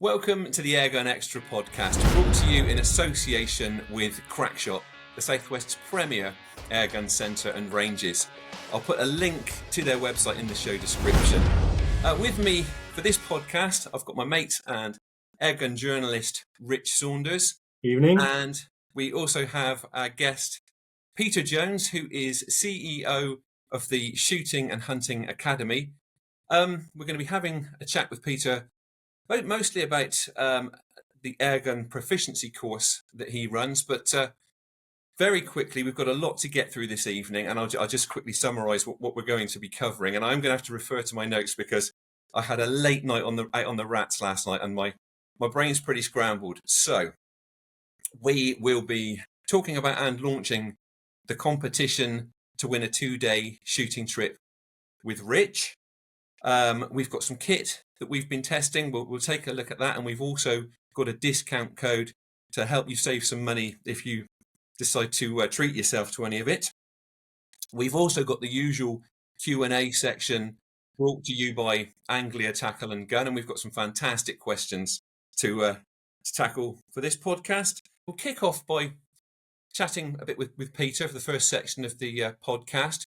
Welcome to the Airgun Extra Podcast, brought to you in association with Crackshot, the Southwest's premier airgun centre and ranges. I'll put a link to their website in the show description. With me for this podcast, I've got my mate and airgun journalist, Rich Saunders. Evening. And we also have our guest, Peter Jones, who is CEO of the Shooting and Hunting Academy. We're going to be having a chat with Peter mostly about the Airgun Proficiency Course that he runs, but very quickly, we've got a lot to get through this evening, and I'll just quickly summarise what we're going to be covering. And I'm going to have to refer to my notes because I had a late night out on the rats last night, and my brain's pretty scrambled. So we will be talking about and launching the competition to win a 2-day shooting trip with Rich. We've got some kit that we've been testing. We'll take a look at that, and we've also got a discount code to help you save some money if you decide to treat yourself to any of it. We've also got the usual Q&A section brought to you by Anglia Tackle and Gun, and we've got some fantastic questions to tackle for this podcast. We'll kick off by chatting a bit with Peter for the first section of the podcast.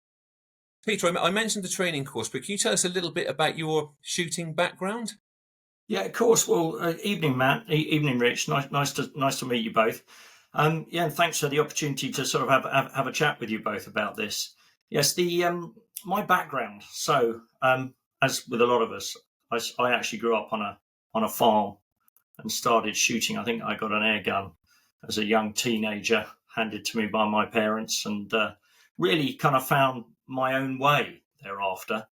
Peter, I mentioned the training course, but can you tell us a little bit about your shooting background? Yeah, of course. Well, evening, Matt. Evening, Rich. Nice to meet you both. And thanks for the opportunity to sort of have a chat with you both about this. Yes, my background. So, as with a lot of us, I actually grew up on a farm and started shooting. I think I got an air gun as a young teenager, handed to me by my parents, and really kind of found my own way thereafter.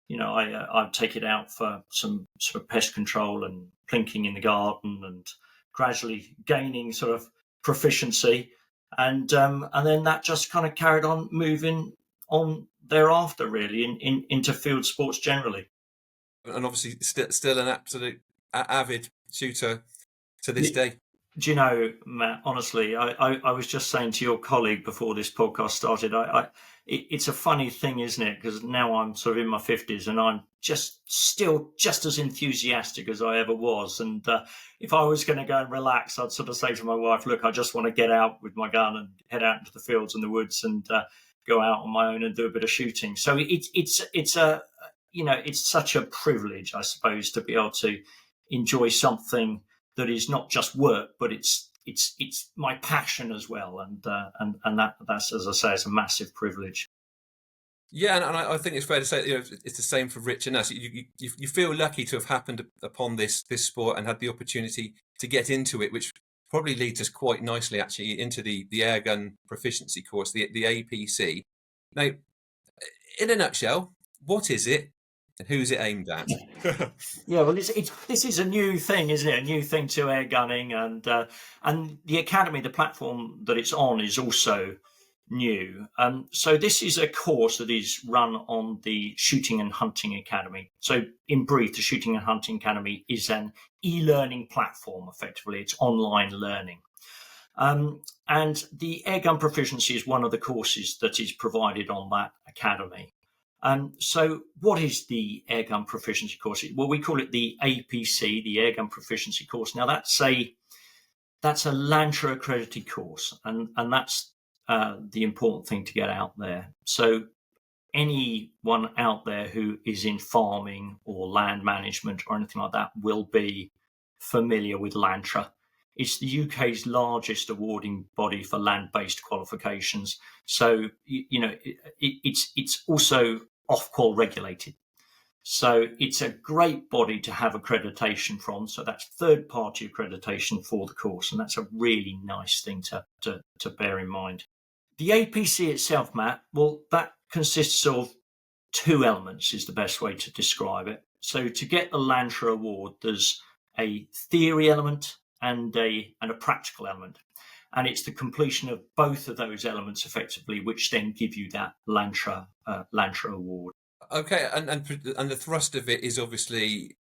You know, I'd take it out for some sort of pest control and plinking in the garden, and gradually gaining sort of proficiency, and then that just kind of carried on moving on thereafter, really, into field sports generally. And obviously, still an absolute avid shooter to this day. Do you know, Matt, honestly, I was just saying to your colleague before this podcast started, it's a funny thing, isn't it? Because now I'm sort of in my 50s and I'm still just as enthusiastic as I ever was. And if I was going to go and relax, I'd sort of say to my wife, look, I just want to get out with my gun and head out into the fields and the woods and go out on my own and do a bit of shooting. So it's such a privilege, I suppose, to be able to enjoy something that is not just work, but it's my passion as well, and that's, as I say, it's a massive privilege. Yeah, and I think it's fair to say, it's the same for Rich and us. You feel lucky to have happened upon this sport and had the opportunity to get into it, which probably leads us quite nicely actually into the Airgun Proficiency Course, the APC. Now, in a nutshell, what is it? And who's it aimed at? Yeah, well, this is a new thing, isn't it? A new thing to air gunning, and the academy, the platform that it's on, is also new. So this is a course that is run on the Shooting and Hunting Academy. So in brief, the Shooting and Hunting Academy is an e-learning platform. Effectively, it's online learning. And the Airgun Proficiency is one of the courses that is provided on that academy. So what is the Airgun Proficiency Course? Well, we call it the APC, the Airgun Proficiency Course. Now, that's a LANTRA accredited course, and that's the important thing to get out there. So anyone out there who is in farming or land management or anything like that will be familiar with LANTRA. It's the UK's largest awarding body for land-based qualifications. So, it's also Ofqual regulated. So it's a great body to have accreditation from. So that's third-party accreditation for the course. And that's a really nice thing to bear in mind. The APC itself, Matt, well, that consists of two elements is the best way to describe it. So to get the LANTRA award, there's a theory element and a practical element, and it's the completion of both of those elements effectively which then give you that LANTRA award. Okay, and the thrust of it is obviously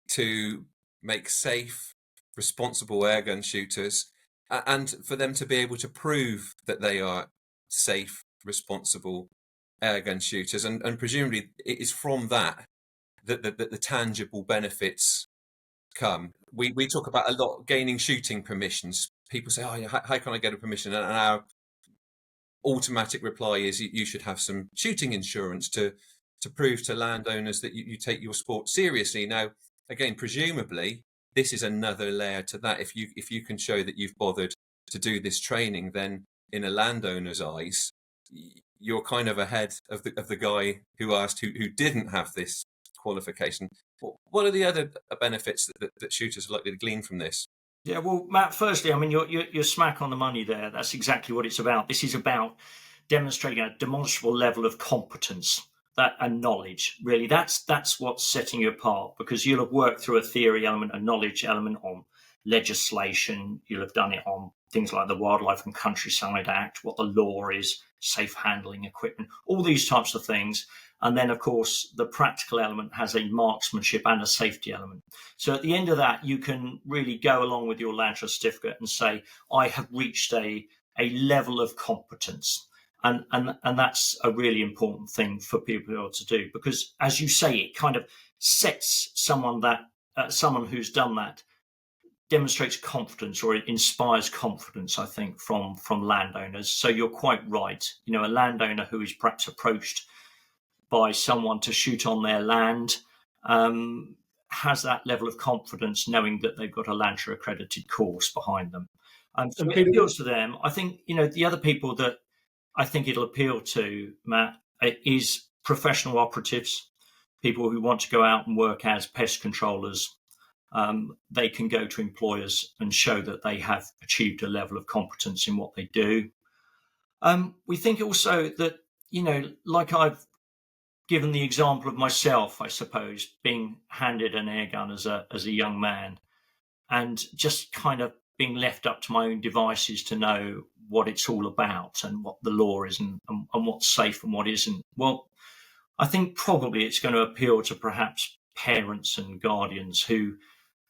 to make safe, responsible airgun shooters, and for them to be able to prove that they are safe, responsible airgun shooters, and presumably it is from that the tangible benefits come. we talk about a lot gaining shooting permissions. People say, "Oh, how can I get a permission?" And our automatic reply is, "You should have some shooting insurance to prove to landowners that you take your sport seriously." Now, again, presumably, this is another layer to that. If you can show that you've bothered to do this training, then in a landowner's eyes, you're kind of ahead of the guy who asked who didn't have this qualification. What are the other benefits that shooters are likely to glean from this? Yeah, well, Matt, firstly, I mean, you're smack on the money there. That's exactly what it's about. This is about demonstrating a demonstrable level of competence and knowledge. Really, that's what's setting you apart, because you'll have worked through a theory element, a knowledge element on legislation. You'll have done it on things like the Wildlife and Countryside Act, what the law is, safe handling equipment, all these types of things. And then, of course, the practical element has a marksmanship and a safety element. So at the end of that, you can really go along with your Lantra certificate and say, I have reached a level of competence. And that's a really important thing for people to do, because, as you say, it kind of sets someone who's done that, demonstrates confidence, or it inspires confidence, I think, from landowners. So you're quite right. You know, a landowner who is perhaps approached by someone to shoot on their land has that level of confidence, knowing that they've got a Lantra accredited course behind them. So it appeals to them. I think, you know, the other people that I think it'll appeal to, Matt, is professional operatives, people who want to go out and work as pest controllers. They can go to employers and show that they have achieved a level of competence in what they do. We think also that, you know, like I've given the example of myself, I suppose, being handed an airgun as a young man, and just kind of being left up to my own devices to know what it's all about and what the law is and what's safe and what isn't. Well, I think probably it's going to appeal to perhaps parents and guardians who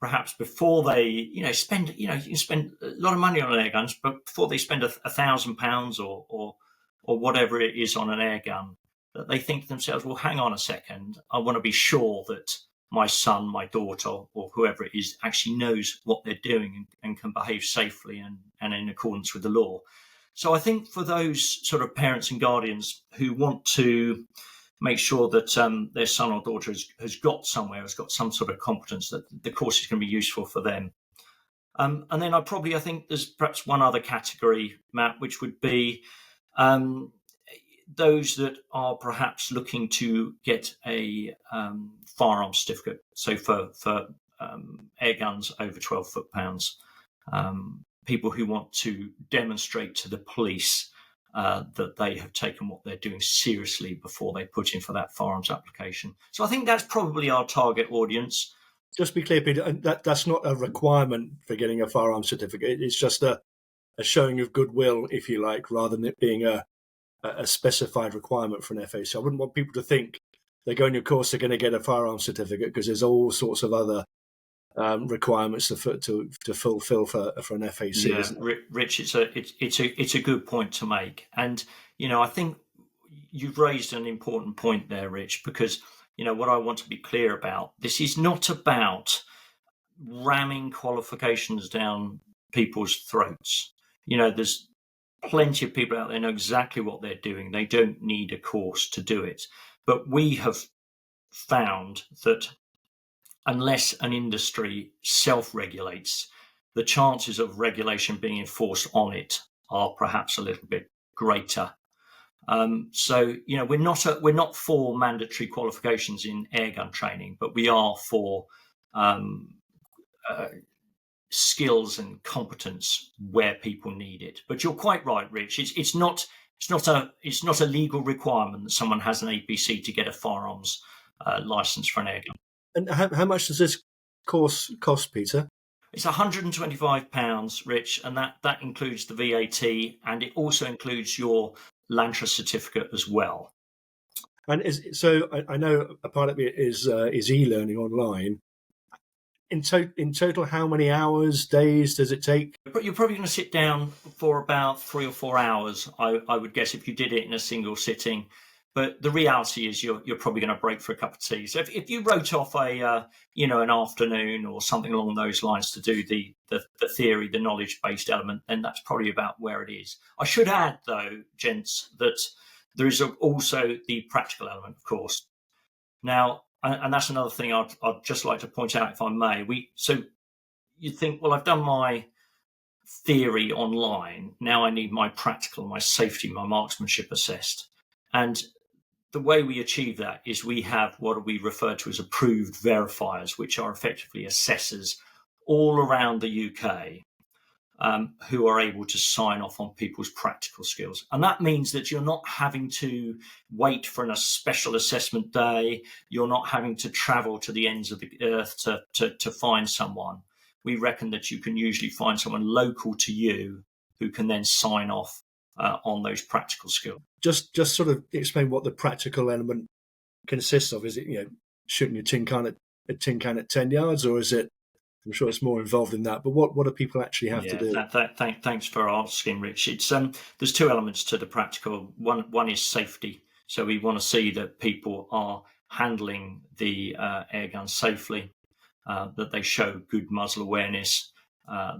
perhaps before they, you know, spend, you know, you can spend a lot of money on airguns, but before they spend £1,000 or whatever it is on an airgun, that they think to themselves, well, hang on a second, I want to be sure that my son, my daughter, or whoever it is actually knows what they're doing and can behave safely and in accordance with the law. So I think for those sort of parents and guardians who want to make sure that their son or daughter has got some sort of competence, that the course is going to be useful for them. And then I think there's perhaps one other category, Matt, which would be those that are perhaps looking to get a firearm certificate. So for air guns over 12 foot-pounds, people who want to demonstrate to the police that they have taken what they're doing seriously before they put in for that firearms application. So I think that's probably our target audience. Just be clear, Peter, that's not a requirement for getting a firearm certificate. It's just a showing of goodwill, if you like, rather than it being a specified requirement for an FA. So I wouldn't want people to think they're going to your course, they're going to get a firearm certificate, because there's all sorts of other requirements to fulfil for an FAC. Yeah, Rich, it's a good point to make, and you know, I think you've raised an important point there, Rich, because you know what I want to be clear about. This is not about ramming qualifications down people's throats. You know, there's plenty of people out there know exactly what they're doing. They don't need a course to do it. But we have found that unless an industry self-regulates, the chances of regulation being enforced on it are perhaps a little bit greater. So, you know, we're not for mandatory qualifications in airgun training, but we are for skills and competence where people need it. But you're quite right, Rich. It's not a legal requirement that someone has an APC to get a firearms license for an airgun. And how much does this course cost, Peter? It's £125, Rich, and that includes the VAT, and it also includes your Lantra certificate as well. And I know a part of it is e-learning online. In total, how many hours, days does it take? You're probably going to sit down for about 3 or 4 hours, I would guess, if you did it in a single sitting. But the reality is you're probably going to break for a cup of tea. So if you wrote off an afternoon or something along those lines to do the theory, the knowledge-based element, then that's probably about where it is. I should add, though, gents, that there is also the practical element, of course. Now, and that's another thing I'd just like to point out, if I may. So you think, well, I've done my theory online. Now I need my practical, my safety, my marksmanship assessed. And the way we achieve that is we have what we refer to as approved verifiers, which are effectively assessors all around the UK who are able to sign off on people's practical skills. And that means that you're not having to wait for a special assessment day. You're not having to travel to the ends of the earth to find someone. We reckon that you can usually find someone local to you who can then sign off on those practical skills. Just sort of explain what the practical element consists of. Is it, shooting a tin can at 10 yards, or is it? I'm sure it's more involved in that. But what do people actually have to do? Thanks for asking, Rich. It's there's two elements to the practical. One is safety. So we want to see that people are handling the airgun safely, that they show good muzzle awareness,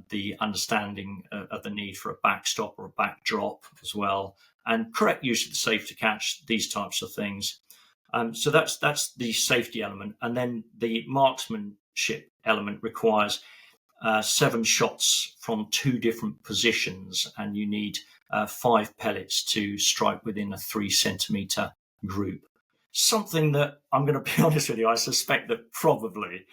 the understanding of the need for a backstop or a backdrop as well, and correct use of the safety catch, these types of things. So that's the safety element. And then the marksmanship element requires 7 shots from 2 different positions, and you need 5 pellets to strike within a 3 centimetre group. Something that, I'm going to be honest with you, I suspect that probably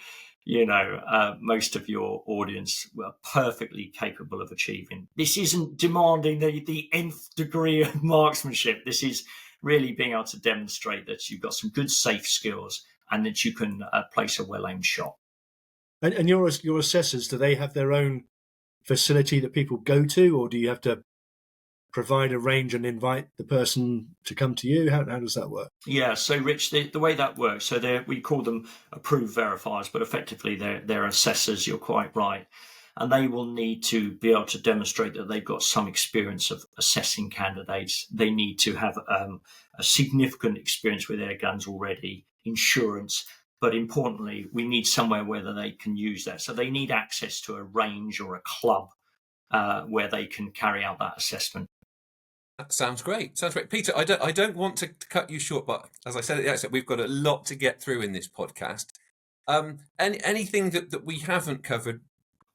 most of your audience were perfectly capable of achieving. This isn't demanding the nth degree of marksmanship. This is really being able to demonstrate that you've got some good safe skills and that you can place a well-aimed shot. And your assessors, do they have their own facility that people go to, or do you have to provide a range and invite the person to come to you? How does that work? Yeah, so Rich, the way that works, so we call them approved verifiers, but effectively they're assessors, you're quite right. And they will need to be able to demonstrate that they've got some experience of assessing candidates. They need to have a significant experience with air guns already, insurance, but importantly, we need somewhere where they can use that. So they need access to a range or a club where they can carry out that assessment. That sounds great. Peter, I don't want to cut you short, but as I said at the outset, we've got a lot to get through in this podcast. Anything that we haven't covered?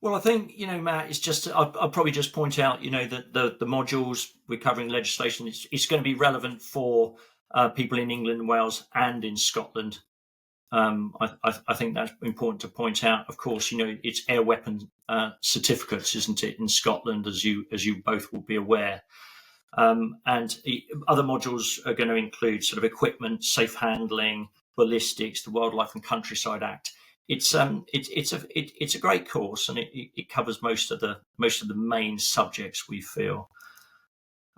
Well, I think, Matt, it's just, I'll probably just point out, that the modules we're covering legislation, it's going to be relevant for people in England, Wales and in Scotland. I think that's important to point out. Of course, it's air weapon certificates, isn't it, in Scotland, as you both will be aware. And other modules are going to include sort of equipment, safe handling, ballistics, the Wildlife and Countryside Act. It's a great course, and it covers most of the main subjects, we feel.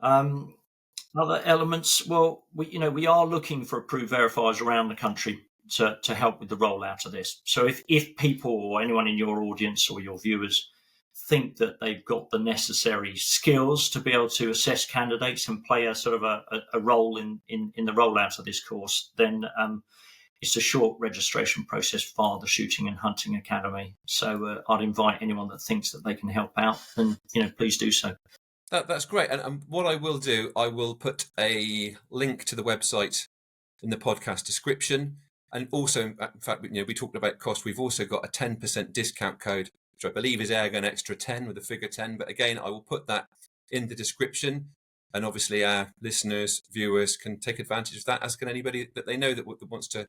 Other elements, well, we are looking for approved verifiers around the country to help with the rollout of this. So if people or anyone in your audience or your viewers think that they've got the necessary skills to be able to assess candidates and play a sort of a role in the rollout of this course, then it's a short registration process via the Shooting and Hunting Academy. So I'd invite anyone that thinks that they can help out, and please do so. That's great. And what I will do, I will put a link to the website in the podcast description. And also, in fact, we talked about cost. We've also got a 10% discount code, which I believe is Airgun Extra 10 with the figure 10. But again, I will put that in the description. And obviously our listeners, viewers can take advantage of that, as can anybody that they know that wants to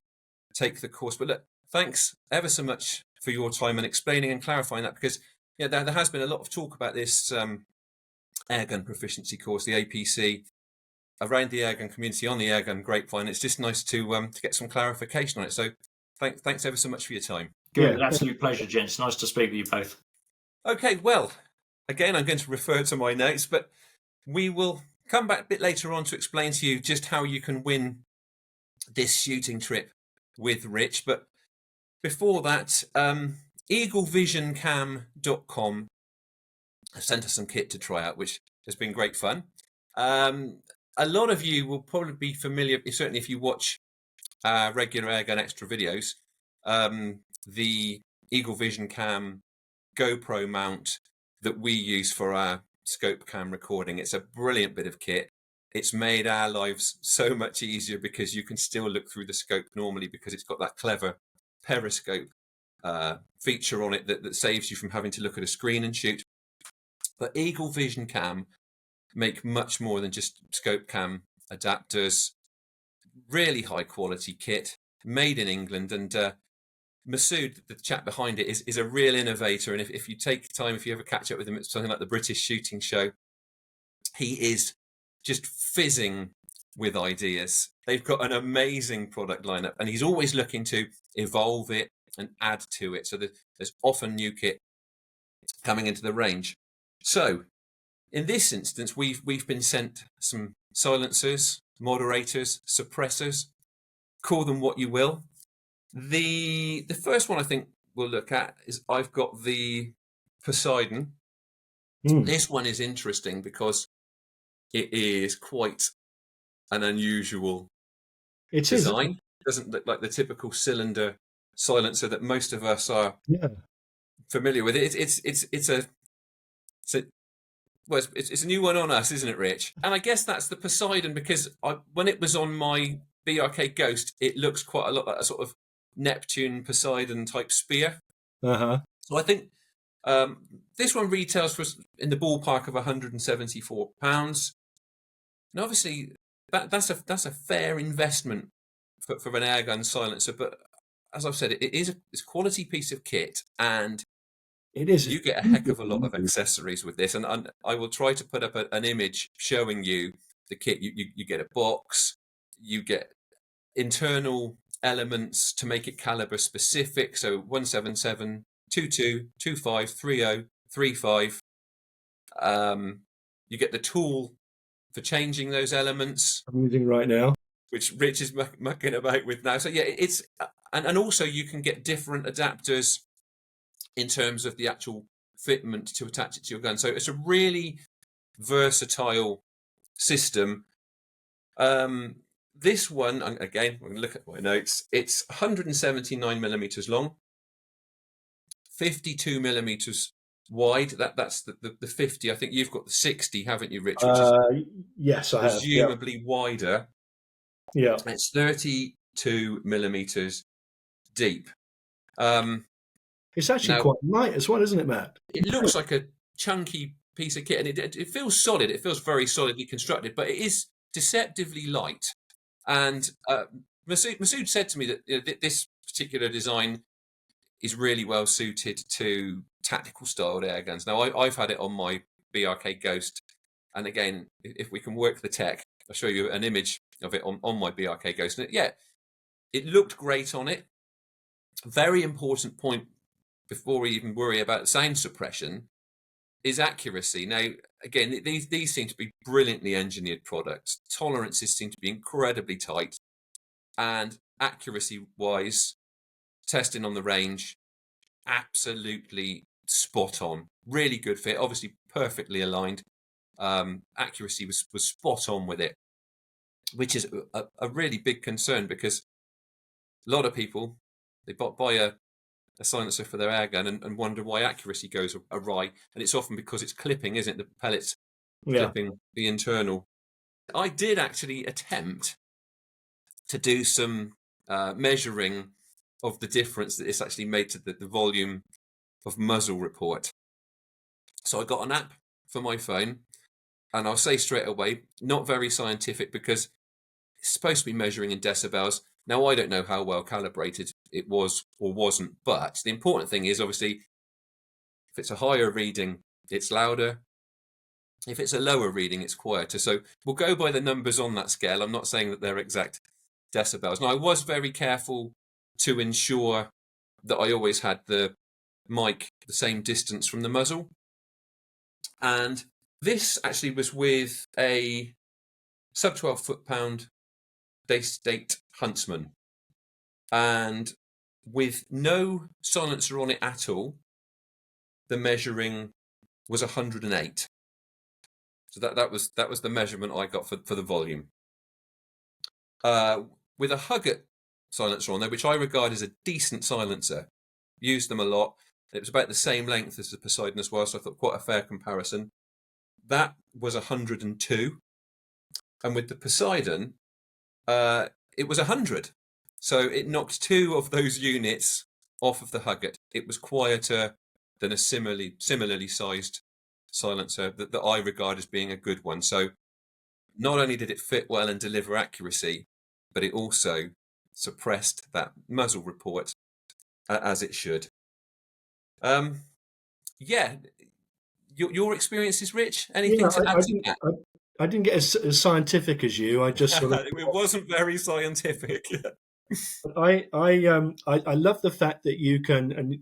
take the course. But look, thanks ever so much for your time and explaining and clarifying that, because there has been a lot of talk about this Airgun Proficiency Course, the APC, around the airgun community on the airgun grapevine. It's just nice to get some clarification on it. So thanks ever so much for your time. Good, absolute pleasure, gents. Nice to speak with you both. Okay, well, again, I'm going to refer to my notes, but we will come back a bit later on to explain to you just how you can win this shooting trip with Rich. But before that, Eaglevisioncam.com have sent us some kit to try out, which has been great fun. a lot of you will probably be familiar, certainly if you watch regular Airgun Extra videos, the Eaglevisioncam GoPro mount that we use for our scope cam recording. It's a brilliant bit of kit. It's made our lives so much easier because you can still look through the scope normally because it's got that clever periscope feature on it that saves you from having to look at a screen and shoot. But Eaglevisioncam make much more than just scope cam adapters. Really high quality kit, made in England, and Masood, the chap behind it, is a real innovator. And if you take time, if you ever catch up with him at something like the British Shooting Show, he is just fizzing with ideas. They've got an amazing product lineup, and he's always looking to evolve it and add to it. So there's often new kit coming into the range. So in this instance, we've been sent some silencers, moderators, suppressors, call them what you will. The first one I think we'll look at is I've got the Poseidon. This one is interesting because it is quite an unusual design. It doesn't look like the typical cylinder silencer that most of us are familiar with. It's a new one on us, isn't it, Rich? And I guess that's the Poseidon because when it was on my BRK Ghost, it looks quite a lot like a sort of Neptune Poseidon type spear. So I think this one retails for in the ballpark of £174. And obviously that's a fair investment for an airgun silencer. But as I've said, it's a quality piece of kit, and it is. You get a heck of a lot of accessories with this, and I will try to put up an image showing you the kit. You get a box, you get internal elements to make it caliber specific. So 177, 22, 25, 30, 35. You get the tool for changing those elements. I'm using right now, which Rich is mucking about with now. So yeah, it's and also you can get different adapters in terms of the actual fitment to attach it to your gun. So it's a really versatile system. This one, again, we're going to look at my notes. It's 179 millimeters long, 52 millimeters wide. That's the 50. I think you've got the 60, haven't you, Rich? Which is yes, I have. Presumably wider. Yeah. It's 32 millimeters deep. It's actually quite light as well, isn't it, Matt? It looks like a chunky piece of kit, and it feels solid. It feels very solidly constructed, but it is deceptively light. And Masood said to me that this particular design is really well suited to tactical styled air guns. Now, I've had it on my BRK Ghost, and again, if we can work the tech, I'll show you an image of it on my BRK Ghost. And it looked great on it. Very important point before we even worry about sound suppression is accuracy. Now, again, these seem to be brilliantly engineered products. Tolerances seem to be incredibly tight, and accuracy-wise, testing on the range, absolutely spot on. Really good fit, obviously perfectly aligned. Accuracy was spot on with it, which is a really big concern because a lot of people, they buy a silencer for their airgun and wonder why accuracy goes awry, and it's often because it's clipping, isn't it? The pellets clipping the internal. I did actually attempt to do some measuring of the difference that it's actually made to the volume of muzzle report. So I got an app for my phone, and I'll say straight away, not very scientific because it's supposed to be measuring in decibels. Now, I don't know how well calibrated it was or wasn't, but the important thing is obviously if it's a higher reading, it's louder. If it's a lower reading, it's quieter. So we'll go by the numbers on that scale. I'm not saying that they're exact decibels. Now, I was very careful to ensure that I always had the mic the same distance from the muzzle. And this actually was with a sub-12 foot-pound Day-State Huntsman, and with no silencer on it at all, the measuring was 108. So that was the measurement I got for the volume. With a Huggett silencer on there, which I regard as a decent silencer, used them a lot. It was about the same length as the Poseidon as well, so I thought quite a fair comparison. That was 102, and with the Poseidon, it was 100. So it knocked 2 of those units off of the Huggett. It was quieter than a similarly sized silencer that I regard as being a good one. So not only did it fit well and deliver accuracy, but it also suppressed that muzzle report as it should. Yeah, your experiences, Rich? Anything to add to that? I didn't get as scientific as you. I just sort of it wasn't very scientific. I love the fact that you can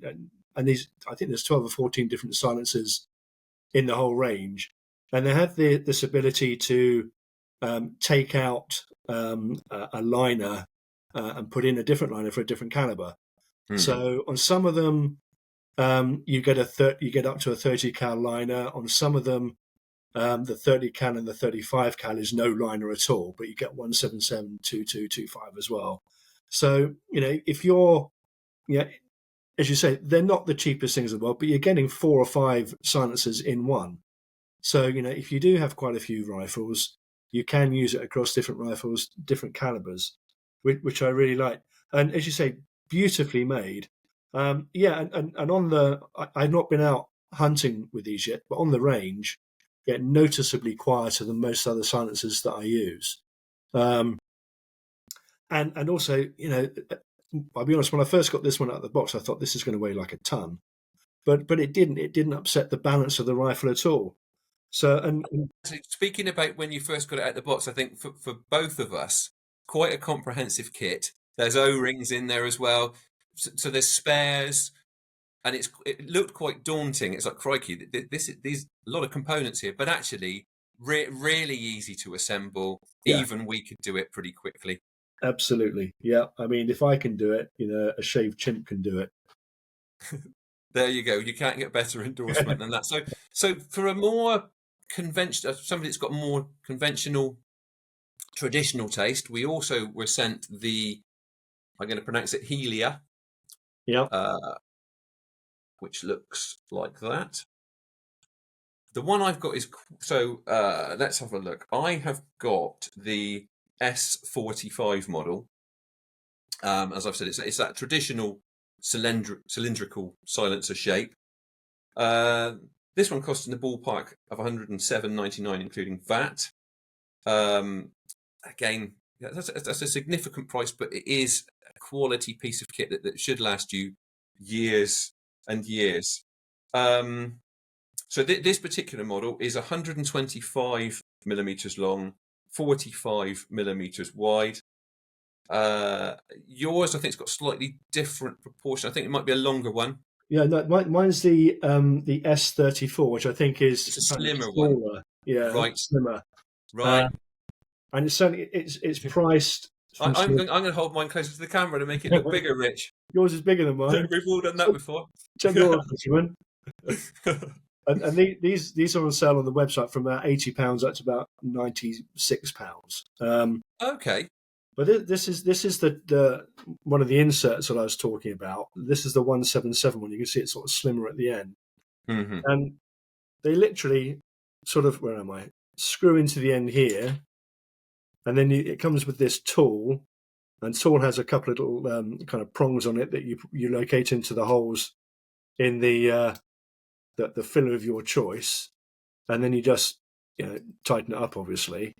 and these, I think there's 12 or 14 different silencers in the whole range, and they have this ability to take out a liner and put in a different liner for a different caliber. Mm-hmm. So on some of them, you get up to a 30 cal liner. On some of them, the 30 cal and the 35 cal is no liner at all, but you get 177, 22, 25 as well. So, if you're, as you say, they're not the cheapest things in the world, but you're getting 4 or 5 silencers in one. So, if you do have quite a few rifles, you can use it across different rifles, different calibers, which I really like. And as you say, beautifully made. And on I've not been out hunting with these yet, but on the range, get noticeably quieter than most other silencers that I use. And also, I'll be honest, when I first got this one out of the box, I thought this is going to weigh like a ton, but it didn't. It didn't upset the balance of the rifle at all. So, and speaking about when you first got it out of the box, I think for both of us, quite a comprehensive kit. There's O-rings in there as well, so there's spares, and it looked quite daunting. It's like, crikey, these a lot of components here, but actually really easy to assemble. Yeah. Even we could do it pretty quickly. Absolutely, yeah. I mean, if I can do it, a shaved chimp can do it. There you go. You can't get better endorsement than that. So for a more conventional, somebody that's got more conventional, traditional taste, we also were sent I'm going to pronounce it Helia. Yeah. Which looks like that. The one I've got is let's have a look. I have got the S45 model. As I've said, it's that traditional cylindrical silencer shape. This one cost in the ballpark of $107.99, including VAT. Again, that's a significant price, but it is a quality piece of kit that should last you years and years. So this particular model is 125 millimeters long, 45 millimeters wide. Yours, I think, it's got slightly different proportion. I think it might be a longer one. Yeah, no, mine's the S34, which I think is it's a slimmer smaller. One. Yeah, right, slimmer. Right, and it's certainly it's priced. I'm going to hold mine closer to the camera to make it look bigger, Rich. Yours is bigger than mine. We've all done that before. Check yours, Benjamin. And these are on sale on the website from about £80 up to about £96. Okay. But this is the one of the inserts that I was talking about. This is the 177 one. You can see it's sort of slimmer at the end. Mm-hmm. And they literally sort of, where am I? Screw into the end here. And then it comes with this tool. And the tool has a couple of little kind of prongs on it that you locate into the holes in the filler of your choice. And then you just tighten it up, obviously.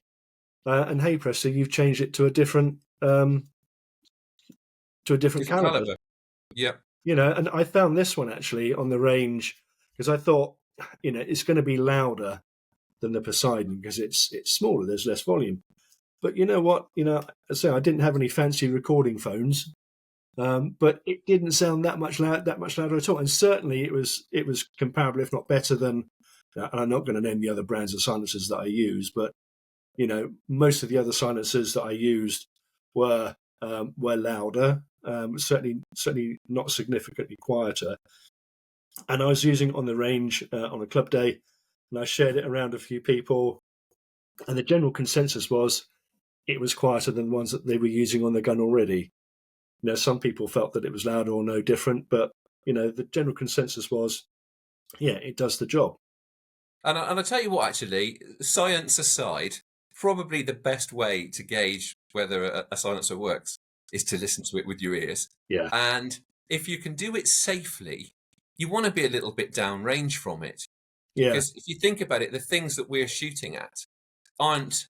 And hey presto, you've changed it to a different caliber. Yeah. And I found this one actually on the range because I thought, it's going to be louder than the Poseidon because it's smaller, there's less volume. But you know what? I didn't have any fancy recording phones, but it didn't sound that much louder at all. And certainly it was comparable, if not better than. And I'm not going to name the other brands of silencers that I use, but most of the other silencers that I used were louder, certainly not significantly quieter. And I was using on the range on a club day and I shared it around a few people, and the general consensus was it was quieter than the ones that they were using on the gun already. Some people felt that it was louder or no different, but the general consensus was, yeah, it does the job. And I tell you what, actually, science aside, probably the best way to gauge whether a silencer works is to listen to it with your ears. Yeah. And if you can do it safely, you want to be a little bit downrange from it. Yeah. Because if you think about it, the things that we're shooting at aren't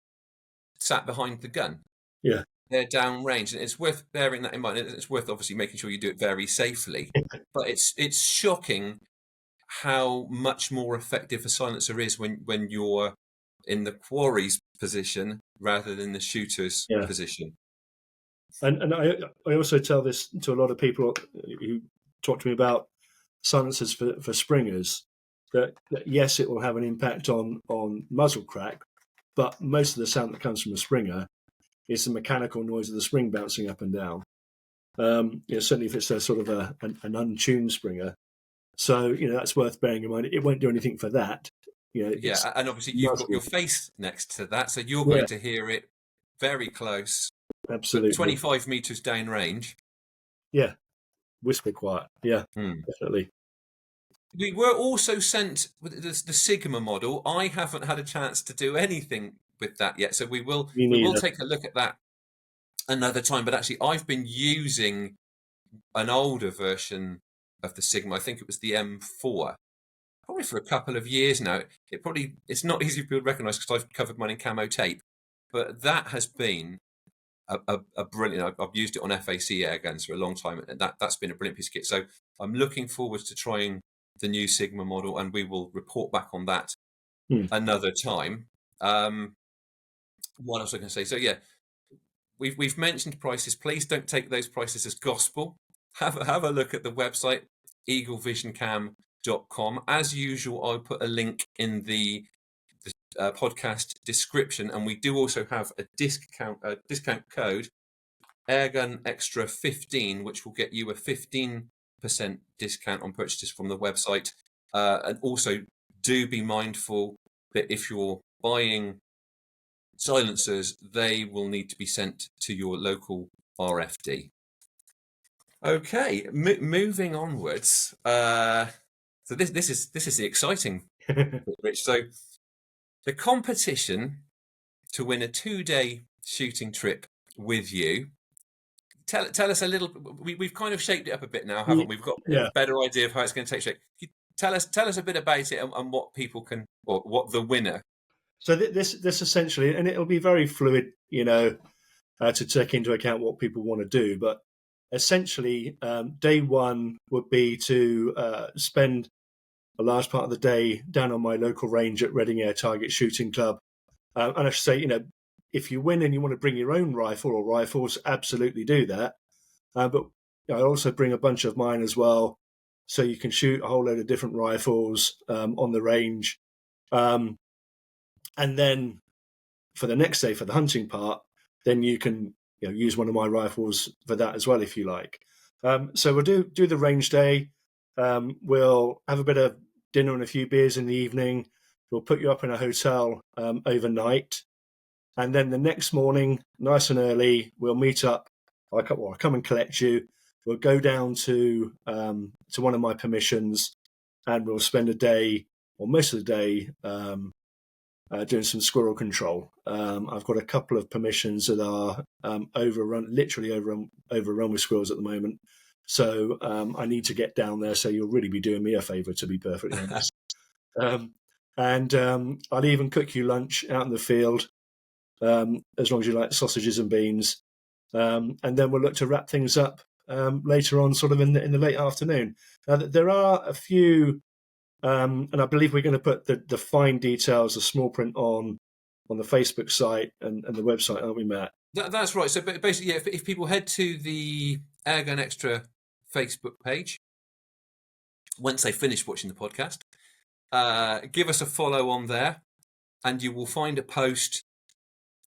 sat behind the gun. Yeah. They're downrange, and it's worth bearing that in mind. It's worth obviously making sure you do it very safely. But it's shocking how much more effective a silencer is when you're in the quarry's position rather than the shooter's position. And I also tell this to a lot of people who talk to me about silencers for springers, that yes, it will have an impact on muzzle crack, but most of the sound that comes from a springer is the mechanical noise of the spring bouncing up and down. Certainly if it's a sort of an untuned springer. So, that's worth bearing in mind. It won't do anything for that. And obviously you've got your face next to that, so you're going to hear it very close. Absolutely. 25 metres downrange. Yeah. Whisper quiet. Yeah, definitely. We were also sent with the Sigma model. I haven't had a chance to do anything with that yet, so we will take a look at that another time. But actually, I've been using an older version of the Sigma. I think it was the M4, probably for a couple of years now. It's not easy for people to recognise because I've covered mine in camo tape, but that has been a brilliant. I've used it on FAC air guns for a long time, and that's been a brilliant piece of kit. So I'm looking forward to trying the new Sigma model, and we will report back on that another time. What else was I going to say? So yeah, we've mentioned prices. Please don't take those prices as gospel. Have a look at the website eaglevisioncam.com. As usual, I'll put a link in the podcast description, and we do also have a discount code, Airgun Extra 15, which will get you a 15% discount on purchases from the website. And also do be mindful that if you're buying silencers, they will need to be sent to your local RFD. Okay, moving onwards. So this is the exciting bit, Rich. So the competition to win a 2-day shooting trip with you. Tell us a little. We've kind of shaped it up a bit now, haven't we? We've got a better idea of how it's going to take shape. Tell us a bit about it and what people can, or what the winner. So this essentially, and it'll be very fluid, to take into account what people want to do. But essentially, day one would be to spend a large part of the day down on my local range at Reading Air Target Shooting Club. And I should say, if you win and you want to bring your own rifle or rifles, absolutely do that. But I also bring a bunch of mine as well, so you can shoot a whole load of different rifles on the range. And then for the next day, for the hunting part, then you can use one of my rifles for that as well, if you like. So we'll do the range day. We'll have a bit of dinner and a few beers in the evening. We'll put you up in a hotel overnight. And then the next morning, nice and early, we'll meet up. I'll come and collect you. We'll go down to one of my permissions, and we'll spend a day, or most of the day, doing some squirrel control. I've got a couple of permissions that are literally overrun with squirrels at the moment. So I need to get down there. So you'll really be doing me a favour, to be perfectly honest. And I'll even cook you lunch out in the field, as long as you like sausages and beans. And then we'll look to wrap things up later on, sort of in the late afternoon. There are a few, and I believe we're going to put the fine details, the small print on the Facebook site and the website, aren't we, Matt? That's right. So basically, if people head to the Airgun Extra Facebook page, once they finish watching the podcast, give us a follow on there, and you will find a post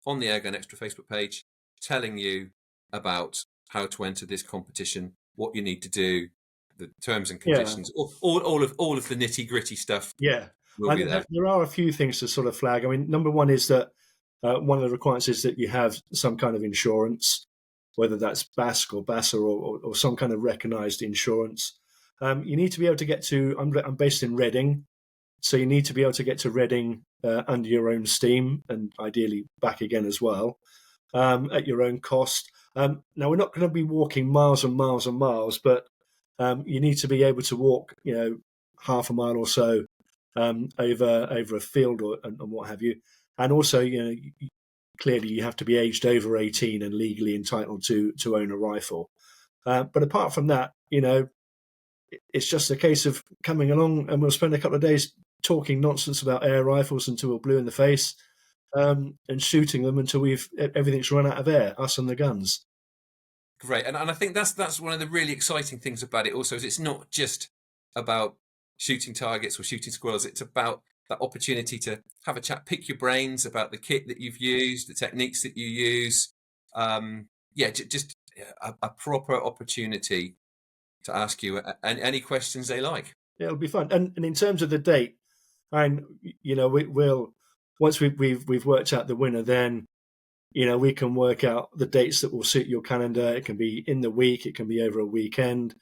on the Airgun Extra Facebook page telling you about how to enter this competition, what you need to do, the terms and conditions, all of the nitty gritty stuff. Yeah, will be there. There are a few things to sort of flag. I mean, number one is that one of the requirements is that you have some kind of insurance, whether that's BASC or BASA or some kind of recognised insurance. You need to be able to get to, I'm based in Reading, so you need to be able to get to Reading under your own steam and ideally back again as well, at your own cost. Now, we're not going to be walking miles and miles and miles, but you need to be able to walk, half a mile or so over a field and what have you. And also, clearly you have to be aged over 18 and legally entitled to own a rifle. But apart from that, it's just a case of coming along, and we'll spend a couple of days talking nonsense about air rifles until we're blue in the face, and shooting them until everything's run out of air, us and the guns. Great, and I think that's one of the really exciting things about it. Also, is it's not just about shooting targets or shooting squirrels. It's about that opportunity to have a chat, pick your brains about the kit that you've used, the techniques that you use. Just a proper opportunity to ask you any questions they like. Yeah, it'll be fun. And in terms of the date, and we'll once we've worked out the winner, then we can work out the dates that will suit your calendar. It can be in the week, it can be over a weekend.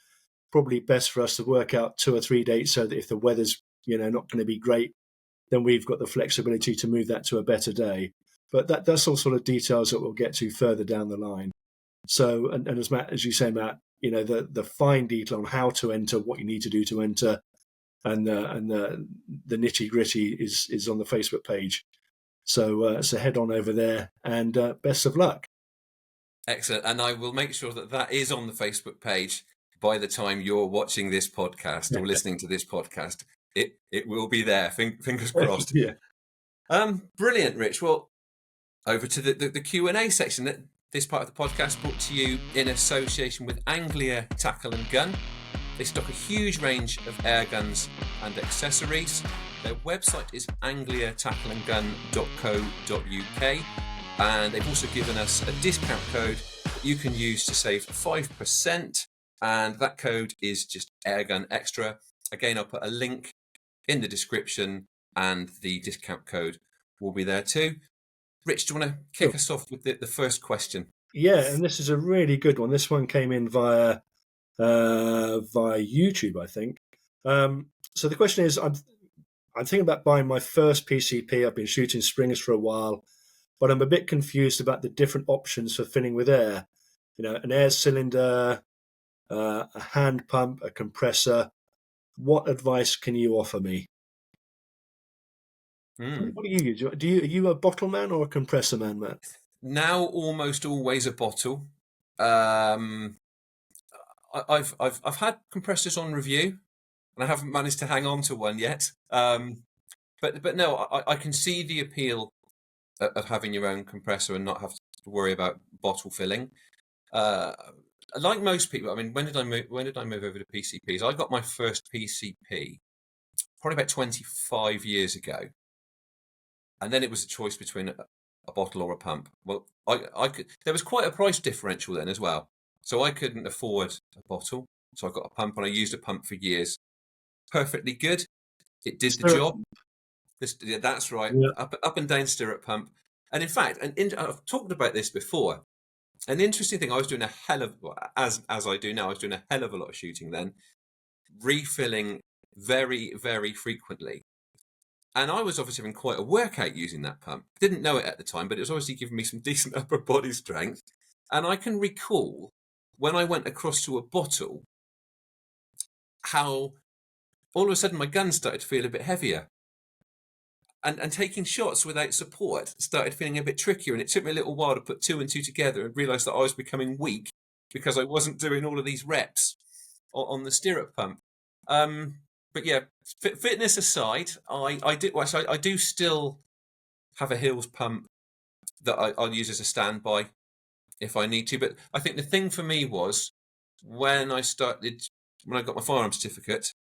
Probably best for us to work out 2 or 3 dates so that if the weather's not going to be great, then we've got the flexibility to move that to a better day. But that's all sort of details that we'll get to further down the line. So, and as you say, Matt, the fine detail on how to enter, what you need to do to enter, and the nitty gritty is on the Facebook page. So head on over there, and best of luck. Excellent, and I will make sure that is on the Facebook page by the time you're watching this podcast or listening to this podcast. It will be there. Fingers crossed. Yeah. Brilliant, Rich. Well, over to the Q&A section. This part of the podcast brought to you in association with Anglia Tackle and Gun. They stock a huge range of air guns and accessories. Their website is angliatackleandgun.co.uk, and they've also given us a discount code that you can use to save 5%, and that code is just Airgun Extra. Again, I'll put a link in the description, and the discount code will be there too. Rich, do you want to kick us off with the first question? Yeah, and this is a really good one. This one came in via YouTube, I think. So the question is, I'm thinking about buying my first PCP. I've been shooting Springers for a while, but I'm a bit confused about the different options for filling with air. An air cylinder, a hand pump, a compressor. What advice can you offer me? What do you use? Are you a bottle man or a compressor man, Matt? Now, almost always a bottle. I've had compressors on review, and I haven't managed to hang on to one yet. But no, I can see the appeal of having your own compressor and not have to worry about bottle filling. Like most people, I mean, when did I move over to PCPs? I got my first PCP probably about 25 years ago. And then it was a choice between a bottle or a pump. Well, I could. There was quite a price differential then as well. So I couldn't afford a bottle. So I got a pump, and I used a pump for years. Perfectly good. It did the job. That's right. Yeah. Up and down stirrup pump. And in fact, I've talked about this before. An interesting thing, I was doing as I do now, I was doing a hell of a lot of shooting then, refilling very, very frequently. And I was obviously having quite a workout using that pump. Didn't know it at the time, but it was obviously giving me some decent upper body strength. And I can recall when I went across to a bottle, how all of a sudden my gun started to feel a bit heavier. And taking shots without support started feeling a bit trickier. And it took me a little while to put 2 and 2 together and realise that I was becoming weak because I wasn't doing all of these reps on the stirrup pump. But yeah, fitness aside, I do still have a Hills pump that I'll use as a standby if I need to. But I think the thing for me was when I got my firearm certificate,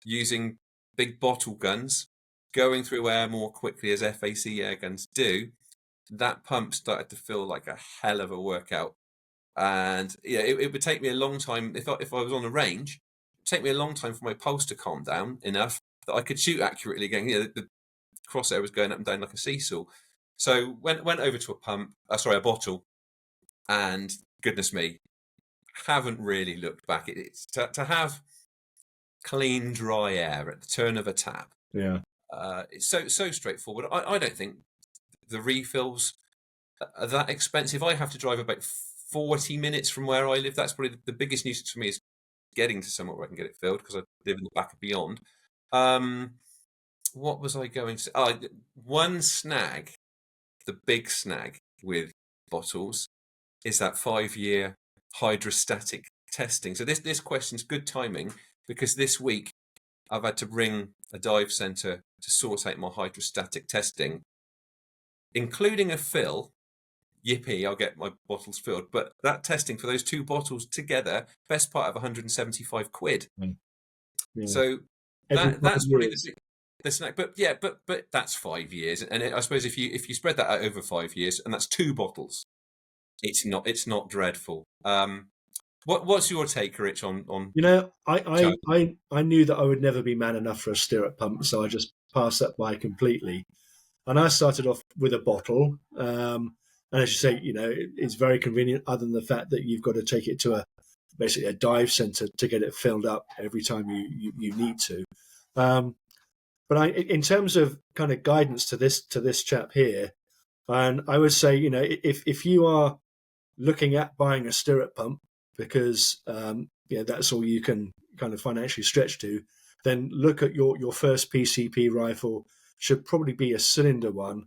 using big bottle guns, going through air more quickly as FAC air guns do, that pump started to feel like a hell of a workout. And yeah, it would take me a long time if I was on the range. Take me a long time for my pulse to calm down enough that I could shoot accurately again. The crosshair was going up and down like a seesaw. So went over to a bottle, and goodness me, haven't really looked back. It's to have clean, dry air at the turn of a tap. Yeah. It's so straightforward. I don't think the refills are that expensive. I have to drive about 40 minutes from where I live. That's probably the biggest nuisance for me, is getting to somewhere where I can get it filled, because I live in the back of beyond. What was I going to say? One snag, the big snag with bottles, is that 5-year hydrostatic testing. So this question's good timing, because this week I've had to ring a dive centre to sort out my hydrostatic testing, including a fill. Yippee, I'll get my bottles filled. But that testing for those 2 bottles together, best part of 175 quid. Yeah. So that's probably the snack. But yeah, but that's 5 years, and I suppose if you spread that out over 5 years, and that's 2 bottles, it's not dreadful. What's your take, Rich, on? I knew that I would never be man enough for a stirrup pump, so I just passed that by completely. And I started off with a bottle, and as you say, it's very convenient, other than the fact that you've got to take it to basically a dive centre to get it filled up every time you need to. But in terms of kind of guidance to this chap here, and I would say, if you are looking at buying a stirrup pump because that's all you can kind of financially stretch to, then look at your first PCP rifle should probably be a cylinder one,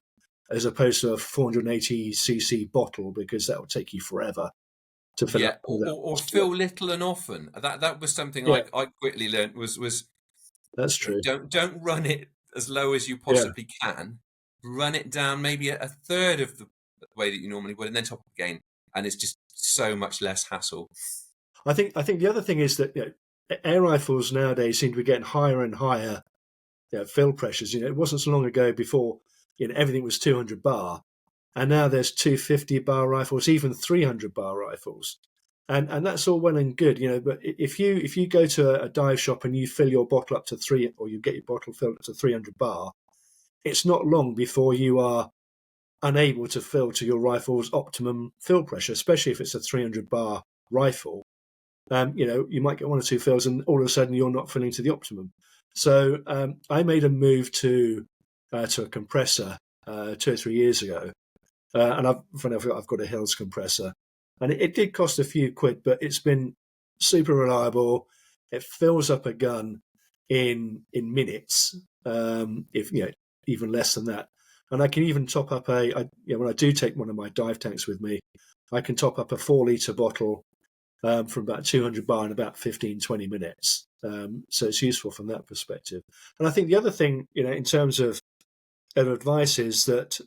as opposed to a 480cc bottle, because that will take you forever to fill up. Or fill little and often. That was something I quickly learned was that's true. Don't run it as low as you possibly can. Run it down maybe a third of the way that you normally would, and then top up again, and it's just so much less hassle. I think the other thing is that air rifles nowadays seem to be getting higher and higher fill pressures. It wasn't so long ago before everything was 200 bar, and now there's 250 bar rifles, even 300 bar rifles, and that's all well and good, But if you go to a dive shop and you fill your bottle up to or you get your bottle filled up to 300 bar, it's not long before you are unable to fill to your rifle's optimum fill pressure, especially if it's a 300 bar rifle. You might get 1 or 2 fills, and all of a sudden you're not filling to the optimum. So I made a move to a compressor 2 or 3 years ago, and I've got a Hills compressor, and it did cost a few quid, but it's been super reliable. It fills up a gun in minutes, if even less than that. And I can even top up when I do take one of my dive tanks with me, I can top up a 4-litre bottle from about 200 bar in about 15-20 minutes. So it's useful from that perspective. And I think the other thing, in terms of advice, is that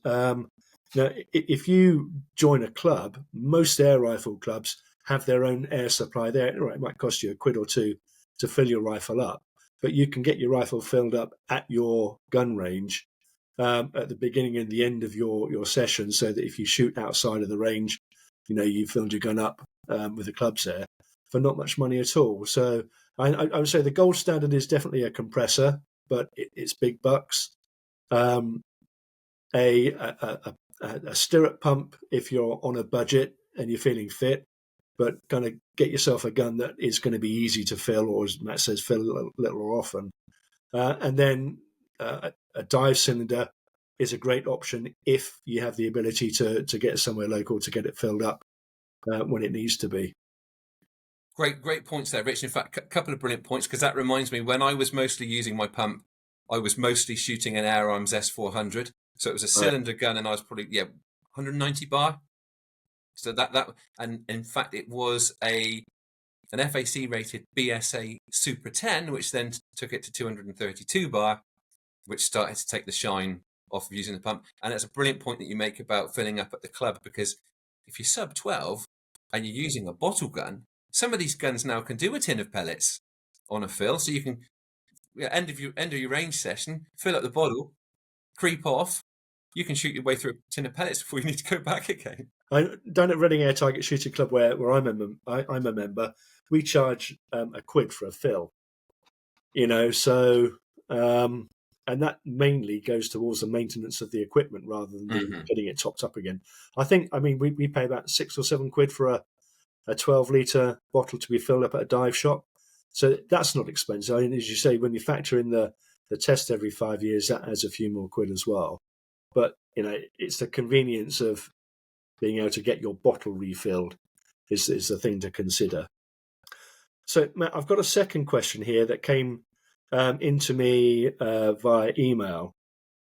if you join a club, most air rifle clubs have their own air supply there. Right, it might cost you a quid or 2 to fill your rifle up, but you can get your rifle filled up at your gun range at the beginning and the end of your session, so that if you shoot outside of the range, you've filled your gun up with the clubs there for not much money at all. So I would say the gold standard is definitely a compressor, but it's big bucks. A stirrup pump if you're on a budget and you're feeling fit, but kind of get yourself a gun that is going to be easy to fill, or as Matt says, fill a little or often. And then a dive cylinder is a great option if you have the ability to get somewhere local to get it filled up when it needs to be. Great points there, Rich. In fact, a couple of brilliant points, because that reminds me, when I was mostly using my pump, I was mostly shooting an Air Arms S400. So it was a cylinder gun, and I was probably 190 bar. So that and in fact it was an FAC rated BSA Super 10, which then took it to 232 bar, which started to take the shine off of using the pump. And it's a brilliant point that you make about filling up at the club, because if you're sub-12 and you're using a bottle gun, some of these guns now can do a tin of pellets on a fill, so you can end of your range session, fill up the bottle, creep off. You can shoot your way through a tin of pellets before you need to go back again. Down at Reading Air Target Shooting Club, where I'm a member, we charge a quid for a fill. So And that mainly goes towards the maintenance of the equipment rather than getting it topped up again. We pay about £6 or £7 for a 12-litre bottle to be filled up at a dive shop. So that's not expensive. As you say, when you factor in the test every 5 years, that adds a few more quid as well. But, it's the convenience of being able to get your bottle refilled is the thing to consider. So, Matt, I've got a second question here that came into me via email.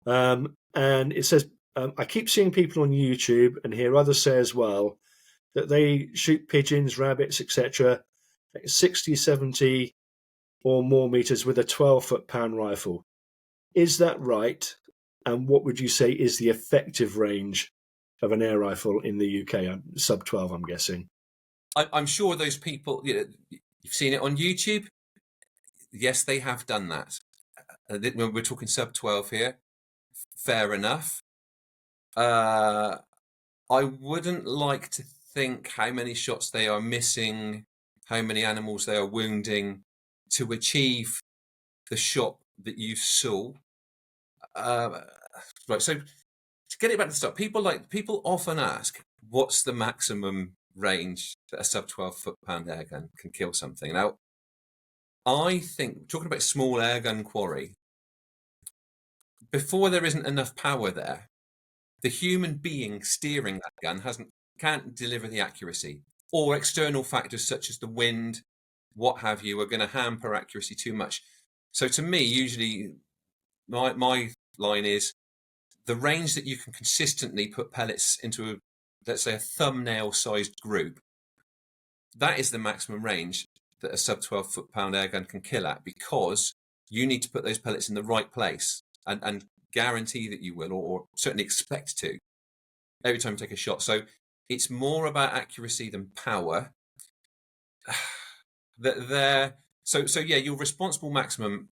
And it says, I keep seeing people on YouTube and hear others say as well that they shoot pigeons, rabbits, etc., 60, 70 or more meters with a 12-foot-pound rifle. Is that right? And what would you say is the effective range of an air rifle in the UK? Sub-12, I'm guessing. I'm sure those people, you've seen it on YouTube. Yes, they have done that. We're talking sub-12 here. Fair enough. I wouldn't like to think how many shots they are missing, how many animals they are wounding to achieve the shot that you saw. Right, so to get it back to the start, people often ask, what's the maximum range that a sub-12 foot-pound airgun can kill something? Now, I think, talking about small airgun quarry, before there isn't enough power there, the human being steering that gun can't deliver the accuracy, or external factors such as the wind, what have you, are going to hamper accuracy too much. So to me, usually my line is the range that you can consistently put pellets into, let's say, a thumbnail-sized group. That is the maximum range that a sub-12 foot-pound airgun can kill at, because you need to put those pellets in the right place and guarantee that you will, or certainly expect to, every time you take a shot. So it's more about accuracy than power. So yeah, your responsible maximum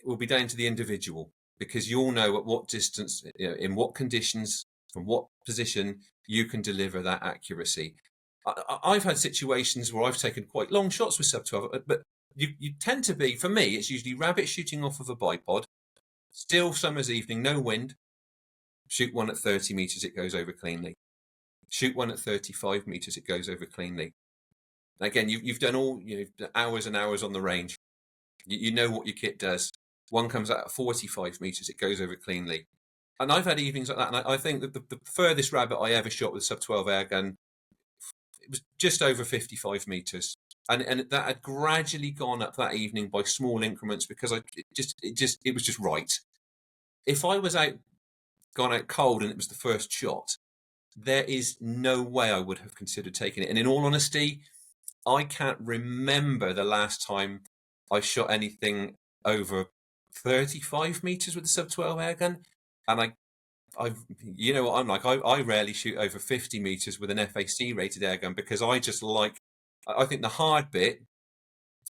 will be down to the individual, because you'll know at what distance, in what conditions, from what position you can deliver that accuracy. I've had situations where I've taken quite long shots with sub-12, but you tend to be, for me, it's usually rabbit shooting off of a bipod, still summer's evening, no wind. Shoot one at 30 meters, it goes over cleanly. Shoot one at 35 meters, it goes over cleanly. Again, you've done all, hours and hours on the range. You know what your kit does. One comes out at 45 meters, it goes over cleanly. And I've had evenings like that, and I think that the furthest rabbit I ever shot with a sub-12 airgun, it was just over 55 meters. And that had gradually gone up that evening by small increments, because it was just right. If I was gone out cold and it was the first shot, there is no way I would have considered taking it. And in all honesty, I can't remember the last time I shot anything over 35 meters with a sub-12 airgun. And you know what I'm like, I rarely shoot over 50 meters with an FAC rated airgun, because I think the hard bit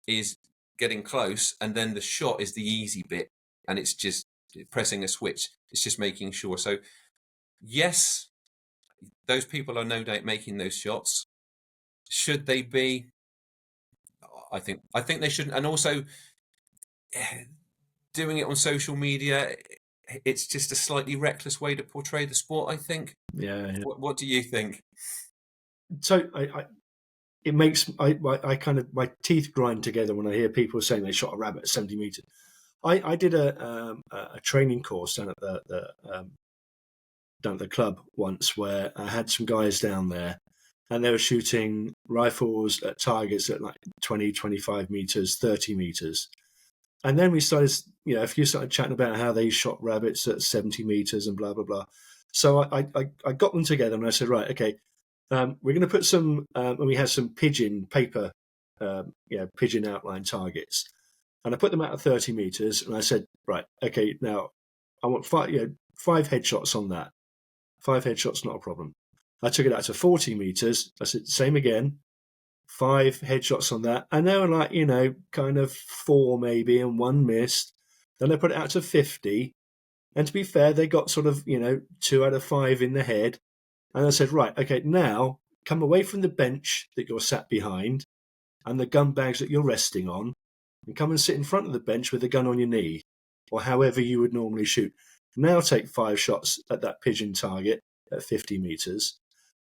is getting close, and then the shot is the easy bit, and it's just pressing a switch. It's just making sure. So yes, those people are no doubt making those shots. Should they be? I think they shouldn't. And also, doing it on social media, it's just a slightly reckless way to portray the sport, I think. Yeah. What do you think? So it makes my teeth grind together when I hear people saying they shot a rabbit at 70 meters. I did a training course down at the club once, where I had some guys down there, and they were shooting rifles at targets at like 20, 25 meters, 30 meters. And then we started, a few started chatting about how they shot rabbits at 70 meters and blah, blah, blah. So I got them together and I said, right, okay, we're going to put some, and we had some pigeon paper, pigeon outline targets. And I put them out at 30 meters, and I said, right, okay, now I want 5 headshots on that. 5 headshots, not a problem. I took it out to 40 meters. I said, same again, 5 headshots on that. And they were like, kind of 4 maybe, and 1 missed. Then I put it out to 50. And to be fair, they got sort of, 2 out of 5 in the head. And I said, right, okay, now come away from the bench that you're sat behind and the gun bags that you're resting on, and come and sit in front of the bench with the gun on your knee. or however you would normally shoot. Now take 5 shots at that pigeon target at 50 meters,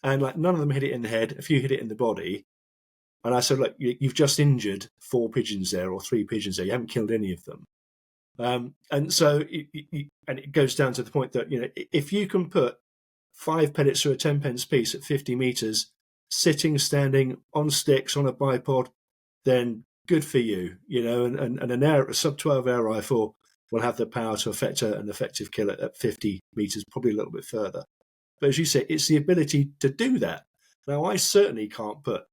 and like none of them hit it in the head. A few hit it in the body. And I said, look, you've just injured 4 pigeons there or 3 pigeons there. You haven't killed any of them. And so it goes down to the point that, if you can put 5 pellets through a 10 pence piece at 50 meters, sitting, standing, on sticks, on a bipod, then good for you, and a sub-12 air rifle will have the power to effect an effective kill at 50 meters, probably a little bit further. But as you say, it's the ability to do that. Now, I certainly can't put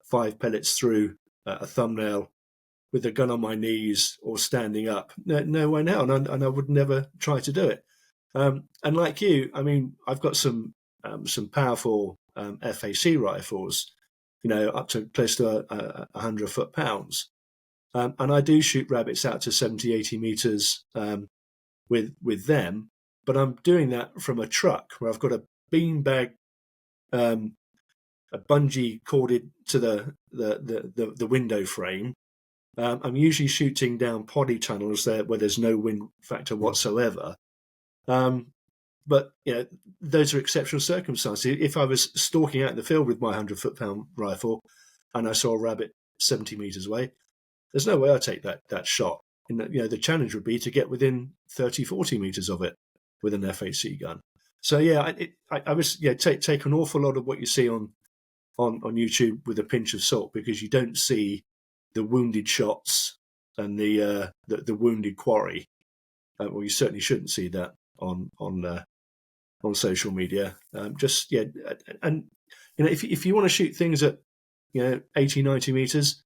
5 pellets through a thumbnail with a gun on my knees or standing up. No way now, and I would never try to do it. And like you, I mean, I've got some powerful FAC rifles, up to close to 100 foot-pounds. And I do shoot rabbits out to 70, 80 meters with them, but I'm doing that from a truck where I've got a beanbag, a bungee corded to the window frame. I'm usually shooting down poddy tunnels there where there's no wind factor whatsoever. But those are exceptional circumstances. If I was stalking out in the field with my 100 foot-pound rifle and I saw a rabbit 70 meters away, there's no way I'd take that shot. And the challenge would be to get within 30, 40 meters of it with an FAC gun. So I was take an awful lot of what you see on YouTube with a pinch of salt, because you don't see the wounded shots and the wounded quarry. Well, you certainly shouldn't see that on social media. And if you want to shoot things at 80, 90 meters,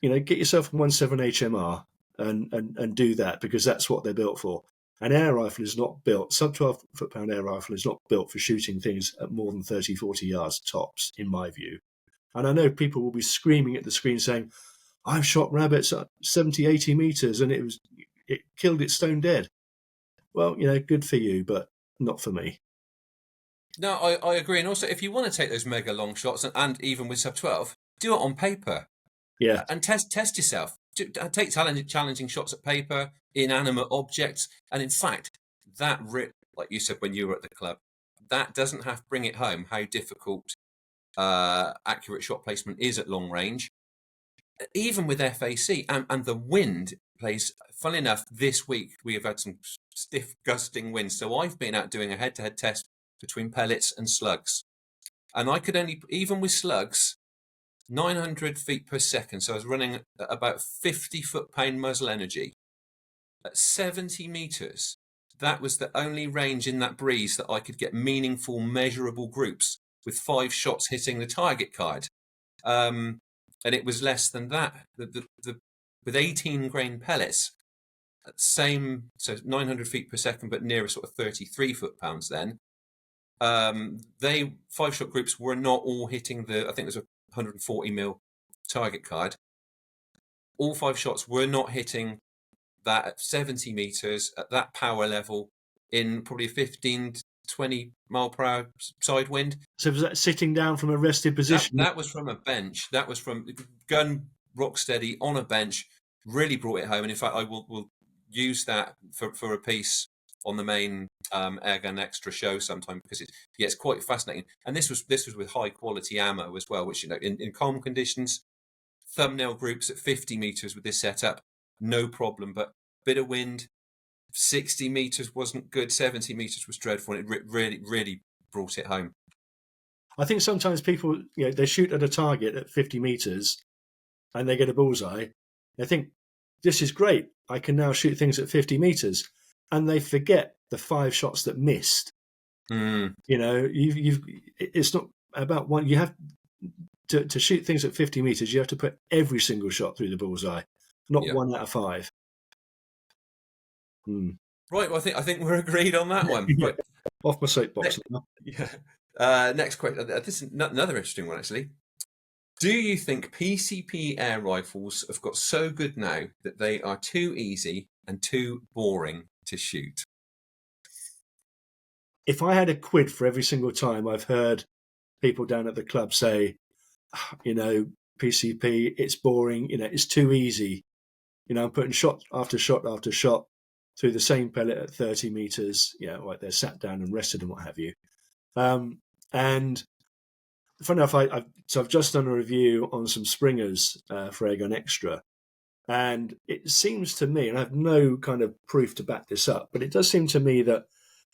get yourself a 1.7 HMR and do that, because that's what they're built for. An air rifle is not built, sub-12 foot-pound air rifle is not built for shooting things at more than 30, 40 yards tops, in my view. And I know people will be screaming at the screen saying, I've shot rabbits at 70, 80 meters and it killed it stone dead. Well, good for you, but not for me. No, I agree. And also, if you want to take those mega long shots, and even with sub-12, do it on paper. Yeah. And test yourself. Take challenging shots at paper, inanimate objects. And in fact, that like you said when you were at the club, that doesn't have to bring it home how difficult accurate shot placement is at long range. Even with FAC, and the wind plays, funnily enough, this week we have had some stiff gusting winds. So I've been out doing a head-to-head test between pellets and slugs. And I could only, even with slugs, 900 feet per second. So I was running at about 50 foot-pound muzzle energy at 70 meters. That was the only range in that breeze that I could get meaningful, measurable groups with 5 shots hitting the target card. And it was less than that. With 18 grain pellets, so 900 feet per second, but nearer sort of 33 foot-pounds then. 5-shot groups were not all hitting I think there's a 140 mil target card. All 5 shots were not hitting that at 70 meters at that power level in probably a 15 to 20 mile per hour side wind. So was that sitting down from a rested position? That was from a bench. That was from gun rock steady on a bench. Really brought it home. And in fact, I will use that for a piece on the main Airgun Extra show sometime, because it's quite fascinating. And this was with high quality ammo as well, which in calm conditions, thumbnail groups at 50 meters with this setup, no problem. But bit of wind, 60 meters wasn't good, 70 meters was dreadful, and it really brought it home. I think sometimes people, they shoot at a target at 50 meters and they get a bullseye. They think, this is great, I can now shoot things at 50 meters. And they forget the 5 shots that missed. It's not about one. You have to shoot things at 50 meters. You have to put every single shot through the bullseye, not 1 out of 5. Right. Well, I think we're agreed on that one. Yeah. Off my soapbox. Yeah. Next question. This is another interesting one, actually. Do you think PCP air rifles have got so good now that they are too easy and too boring to shoot? If I had a quid for every single time I've heard people down at the club say, PCP, it's boring, it's too easy. I'm putting shot after shot after shot through the same pellet at 30 meters, like they're sat down and rested and what have you. And funny enough, I've just done a review on some springers for Airgun Extra. And it seems to me, and I have no kind of proof to back this up, but it does seem to me that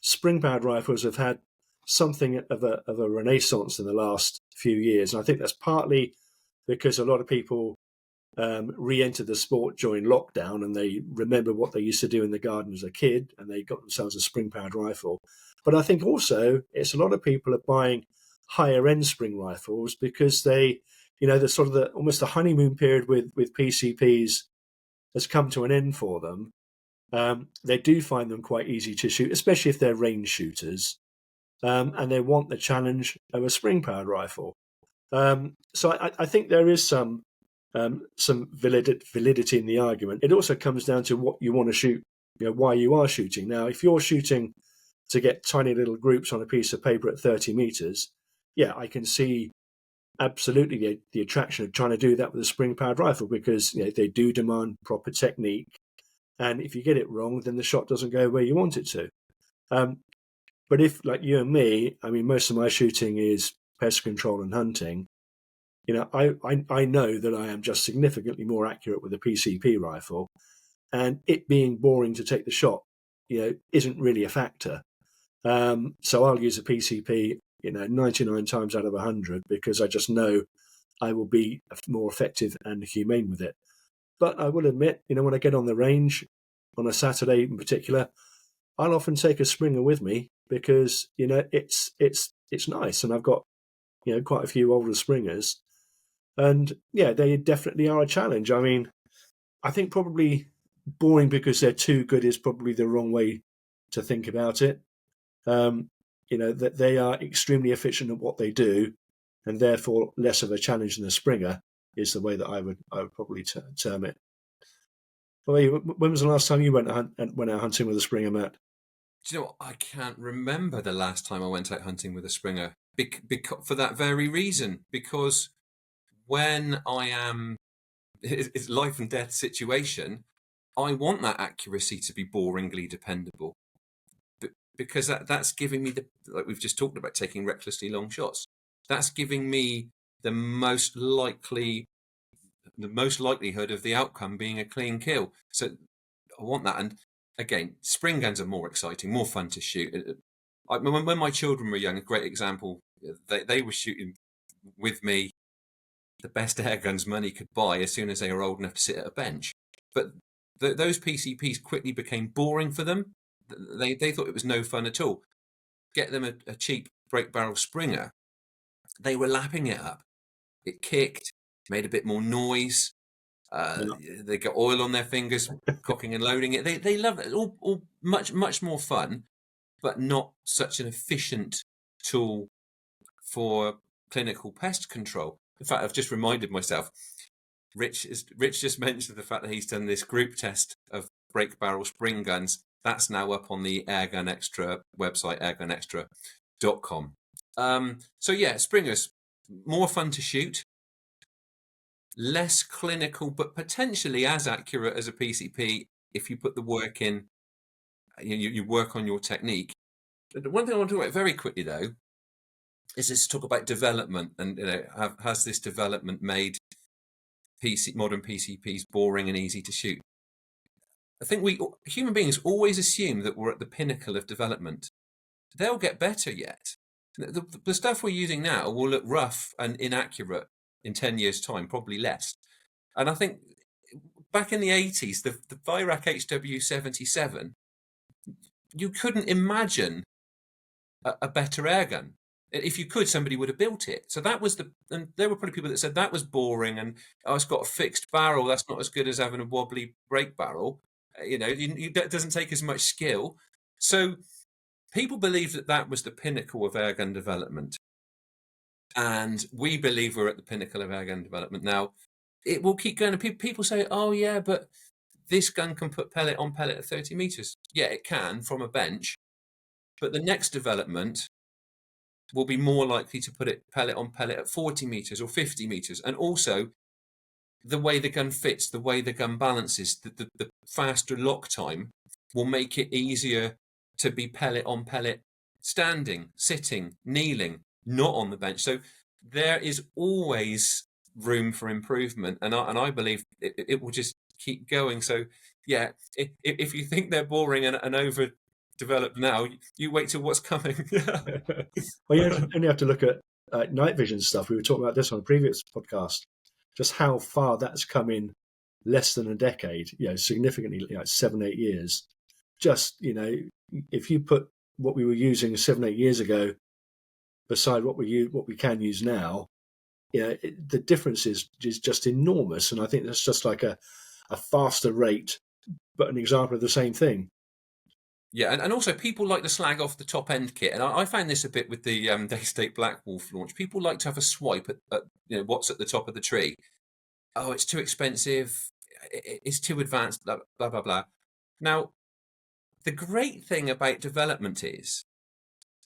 spring-powered rifles have had something of a renaissance in the last few years. And I think that's partly because a lot of people re-entered the sport during lockdown and they remember what they used to do in the garden as a kid and they got themselves a spring-powered rifle. But I think also it's a lot of people are buying higher-end spring rifles because they, the sort of almost the honeymoon period with PCPs has come to an end for them. They do find them quite easy to shoot, especially if they're range shooters, and they want the challenge of a spring-powered rifle. So I think there is some validity in the argument. It also comes down to what you want to shoot, why you are shooting. Now, if you're shooting to get tiny little groups on a piece of paper at 30 meters, I can see absolutely the attraction of trying to do that with a spring-powered rifle because they do demand proper technique. And if you get it wrong, then the shot doesn't go where you want it to. But if, like you and me, most of my shooting is pest control and hunting, I know that I am just significantly more accurate with a PCP rifle. And it being boring to take the shot, isn't really a factor. So I'll use a PCP 99 times out of 100 because I just know I will be more effective and humane with it. But I will admit, when I get on the range on a Saturday in particular, I'll often take a Springer with me because it's nice, and I've got quite a few older Springers, and they definitely are a challenge. I think probably boring because they're too good is probably the wrong way to think about it. That they are extremely efficient at what they do, and therefore less of a challenge than a Springer is the way that I would probably term it. Well, when was the last time you went out hunting with a Springer, Matt? Do you know what? I can't remember the last time I went out hunting with a Springer for that very reason. Because when I am, it's life and death situation, I want that accuracy to be boringly dependable. Because that's giving me like we've just talked about, taking recklessly long shots. That's giving me the most likelihood of the outcome being a clean kill. So I want that. And again, spring guns are more exciting, more fun to shoot. When my children were young, a great example, they were shooting with me the best air guns money could buy as soon as they were old enough to sit at a bench. But those PCPs quickly became boring for them. They thought it was no fun at all. Get them a cheap break barrel Springer. They were lapping it up. It kicked, made a bit more noise. They got oil on their fingers, cocking and loading it. They love it. All much more fun, but not such an efficient tool for clinical pest control. In fact, I've just reminded myself. Rich just mentioned the fact that he's done this group test of break barrel spring guns. That's now up on the Airgun Extra website, airgunextra.com. Springers, more fun to shoot, less clinical, but potentially as accurate as a PCP if you put the work in, you work on your technique. The one thing I want to talk about very quickly, though, is to talk about development and has this development made modern PCPs boring and easy to shoot? I think human beings always assume that we're at the pinnacle of development. They'll get better yet. The stuff we're using now will look rough and inaccurate in 10 years' time, probably less. And I think back in the 80s, the Virac HW77, you couldn't imagine a better airgun. If you could, somebody would have built it. So that was and there were probably people that said that was boring and it's got a fixed barrel. That's not as good as having a wobbly break barrel. It doesn't take as much skill. So people believed that was the pinnacle of airgun development. And we believe we're at the pinnacle of airgun development. Now, it will keep going. People say, oh, yeah, but this gun can put pellet on pellet at 30 meters. Yeah, it can from a bench. But the next development will be more likely to put it pellet on pellet at 40 meters or 50 meters. And also, the way the gun fits, the way the gun balances, the faster lock time will make it easier to be pellet on pellet, standing, sitting, kneeling, not on the bench. So there is always room for improvement, and I believe it will just keep going. So yeah, if you think they're boring and overdeveloped now, you wait till what's coming. Well, you only have to look at night vision stuff. We were talking about this on a previous podcast, just how far that's come in less than a decade, significantly, 7-8 years. Just, if you put what we were using 7-8 years ago beside what we can use now, the difference is just enormous. And I think that's just like a faster rate, but an example of the same thing. Yeah, and also people like to slag off the top end kit, and I found this a bit with the Daystate Black Wolf launch. People like to have a swipe at what's at the top of the tree. Oh, it's too expensive. It's too advanced. Blah blah blah blah. Now, the great thing about development is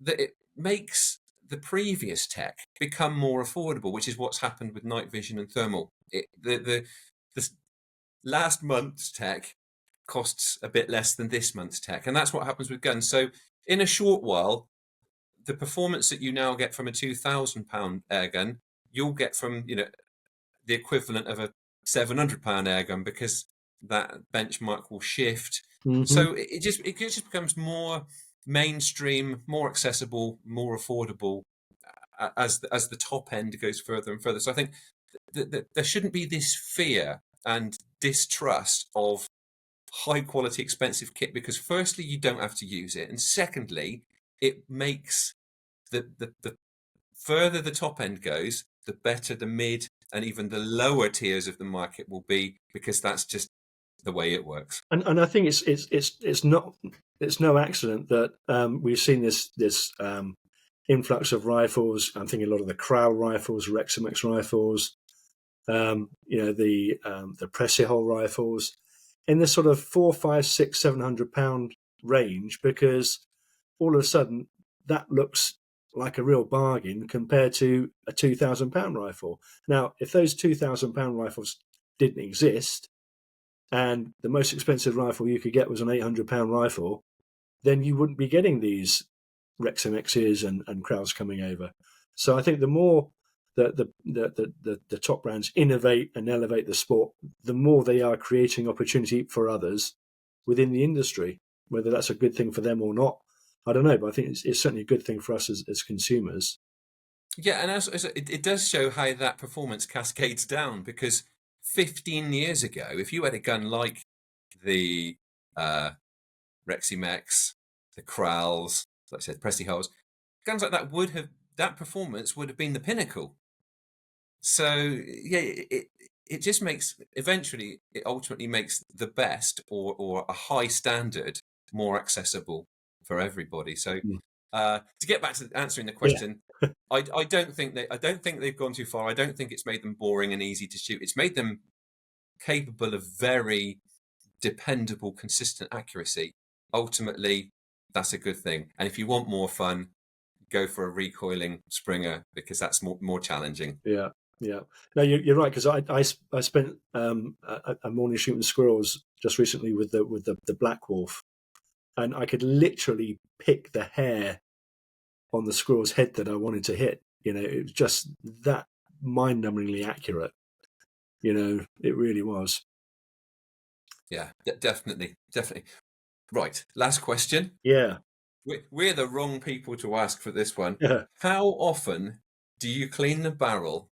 that it makes the previous tech become more affordable, which is what's happened with night vision and thermal. The last month's tech costs a bit less than this month's tech, and that's what happens with guns. So in a short while, the performance that you now get from a £2,000 airgun, you'll get from the equivalent of a £700 airgun, because that benchmark will shift. Mm-hmm. So it just becomes more mainstream, more accessible, more affordable as the top end goes further and further. So I think that there shouldn't be this fear and distrust of high quality expensive kit, because firstly you don't have to use it, and secondly it makes the further the top end goes, the better the mid and even the lower tiers of the market will be, because that's just the way it works. And I think it's no accident that we've seen this influx of rifles. I'm thinking a lot of the Crowell rifles, Rexamex rifles, the Pressy-Hole rifles, in this sort of £400, £500, £600, £700 range, because all of a sudden that looks like a real bargain compared to a £2,000 rifle. Now, if those £2,000 rifles didn't exist, and the most expensive rifle you could get was an £800 rifle, then you wouldn't be getting these Rexamexes and Crowds coming over. So I think the more the top brands innovate and elevate the sport, the more they are creating opportunity for others within the industry. Whether that's a good thing for them or not, I don't know, but I think it's certainly a good thing for us as consumers. Yeah, and as it does show how that performance cascades down, because 15 years ago, if you had a gun like the Reximex, the Crowls, like I said, Pressy-Holes, guns like that performance would have been the pinnacle. So yeah, it just makes, eventually it ultimately makes the best or a high standard more accessible for everybody. So to get back to answering the question, yeah. I don't think they've gone too far. I don't think it's made them boring and easy to shoot. It's made them capable of very dependable, consistent accuracy. Ultimately, that's a good thing. And if you want more fun, go for a recoiling Springer, because that's more challenging. Yeah. Yeah, no, you're right, because I spent a morning shooting squirrels just recently with the Black Wolf, and I could literally pick the hair on the squirrel's head that I wanted to hit. It was just that mind-numbingly accurate. It really was. Yeah, definitely. Right, last question. Yeah, we're the wrong people to ask for this one. Yeah. How often do you clean the barrel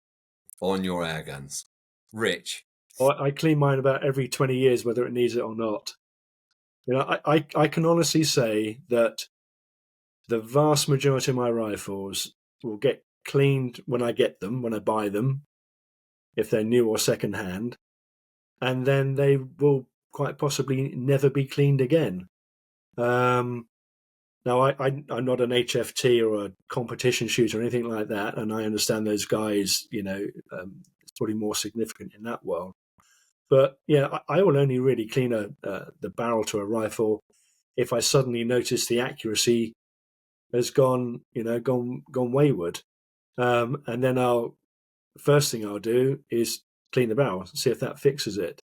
on your air guns? Rich? I clean mine about every 20 years, whether it needs it or not. I can honestly say that the vast majority of my rifles will get cleaned when I get them, when I buy them, if they're new or second hand, and then they will quite possibly never be cleaned again. Now, I'm not an HFT or a competition shooter or anything like that, and I understand those guys, it's probably more significant in that world. But yeah, I will only really clean the barrel to a rifle if I suddenly notice the accuracy has gone wayward, and then first thing I'll do is clean the barrel, see if that fixes it.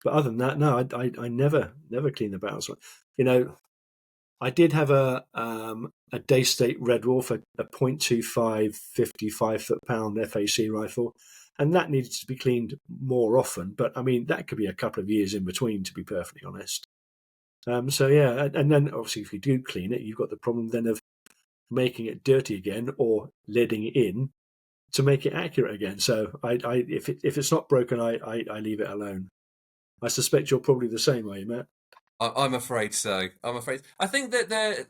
But other than that, no, I never clean the barrels. You know, I did have a Daystate Red Wolf, a .25 55 foot-pound FAC rifle, and that needed to be cleaned more often. But I mean, that could be a couple of years in between, to be perfectly honest. So yeah, and then obviously if you do clean it, you've got the problem then of making it dirty again or leading it in to make it accurate again. So if it's not broken, I leave it alone. I suspect you're probably the same, are you, Matt? I'm afraid so. I think that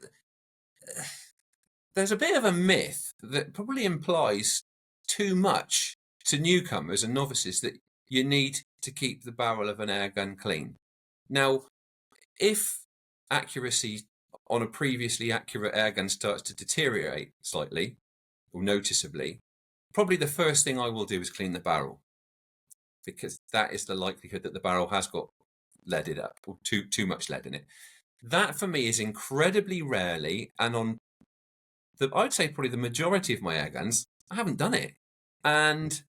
there's a bit of a myth that probably implies too much to newcomers and novices that you need to keep the barrel of an air gun clean. Now, if accuracy on a previously accurate air gun starts to deteriorate slightly or noticeably, probably the first thing I will do is clean the barrel, because that is the likelihood that the barrel has got leaded up or too much lead in it. That for me is incredibly rarely, and on I'd say probably the majority of my air guns, I haven't done it. And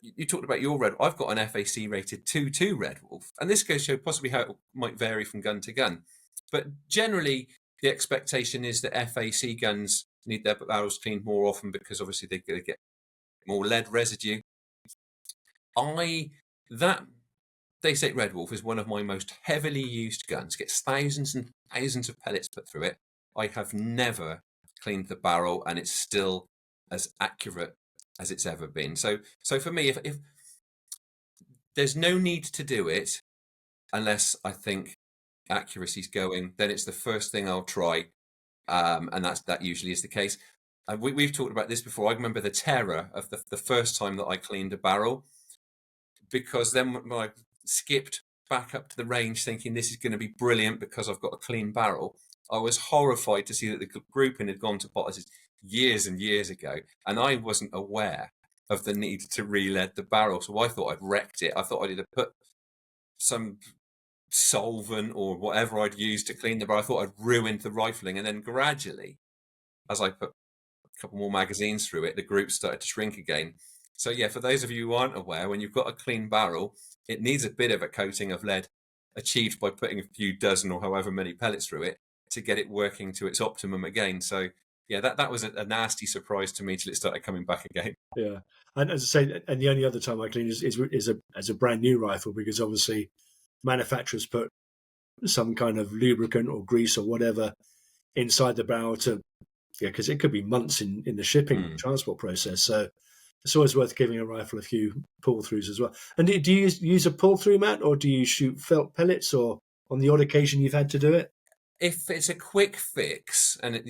you talked about your Red. I've got an FAC rated 2.2 Red Wolf, and this goes to show possibly how it might vary from gun to gun. But generally, the expectation is that FAC guns need their barrels cleaned more often because obviously they're going to get more lead residue. That Daystate Red Wolf is one of my most heavily used guns. Gets thousands and thousands of pellets put through it. I have never cleaned the barrel, and it's still as accurate as it's ever been. So for me, if there's no need to do it unless I think accuracy's going, then it's the first thing I'll try, and that usually is the case. We've talked about this before. I remember the terror of the first time that I cleaned a barrel, because then when I skipped back up to the range thinking this is going to be brilliant because I've got a clean barrel, I was horrified to see that the grouping had gone to pot years and years ago, and I wasn't aware of the need to re-lead the barrel. So I thought I'd wrecked it. I thought I'd either put some solvent or whatever I'd used to clean the barrel. I thought I'd ruined the rifling, and then gradually, as I put a couple more magazines through it, the group started to shrink again. So yeah, for those of you who aren't aware, when you've got a clean barrel, it needs a bit of a coating of lead achieved by putting a few dozen or however many pellets through it to get it working to its optimum again. So yeah, that was a nasty surprise to me till it started coming back again. Yeah, and as I say, and the only other time I clean is a brand new rifle, because obviously manufacturers put some kind of lubricant or grease or whatever inside the barrel because it could be months in the shipping transport process. So it's always worth giving a rifle a few pull-throughs as well. And do you use a pull-through, Matt, or do you shoot felt pellets, or on the odd occasion you've had to do it? If it's a quick fix, and it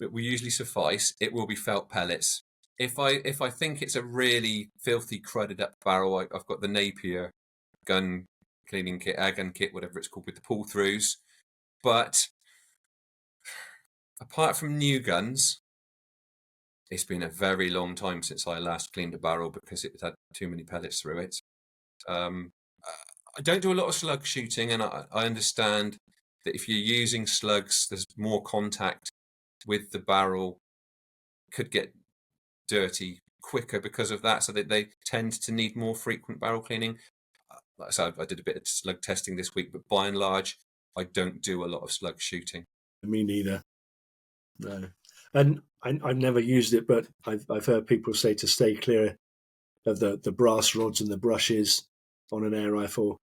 will usually suffice, it will be felt pellets. If I think it's a really filthy, crudded up barrel, I've got the Napier gun cleaning kit, air gun kit, whatever it's called, with the pull-throughs. But apart from new guns, it's been a very long time since I last cleaned a barrel because it had too many pellets through it. I don't do a lot of slug shooting, and I understand that if you're using slugs, there's more contact with the barrel, could get dirty quicker because of that, so that they tend to need more frequent barrel cleaning. Like I said, I did a bit of slug testing this week, but by and large, I don't do a lot of slug shooting. Me neither. No. And I've never used it, but I've heard people say to stay clear of the brass rods and the brushes on an air rifle.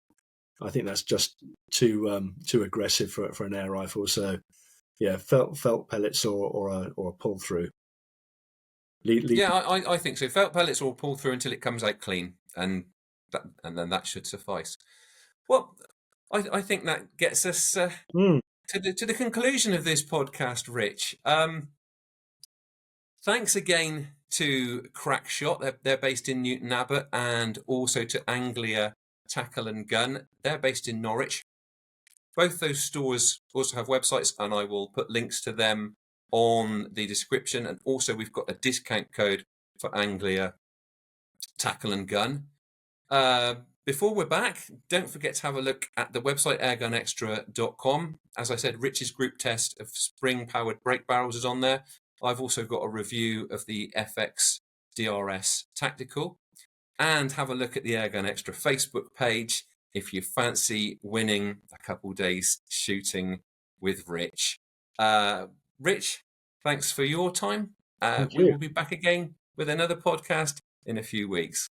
I think that's just too aggressive for an air rifle. So yeah, felt pellets or a pull through. Yeah, I think so. Felt pellets or pull through until it comes out clean, and then that should suffice. Well, I think that gets us to the conclusion of this podcast, Rich. Thanks again to Crackshot. They're based in Newton Abbot, and also to Anglia Tackle and Gun. They're based in Norwich. Both those stores also have websites, and I will put links to them on the description. And also we've got a discount code for Anglia Tackle and Gun. Before we're back, don't forget to have a look at the website airgunextra.com. As I said, Rich's group test of spring-powered brake barrels is on there. I've also got a review of the FX DRS Tactical. And have a look at the Airgun Extra Facebook page. if you fancy winning a couple days shooting with Rich. Rich, thanks for your time. We will be back again with another podcast in a few weeks.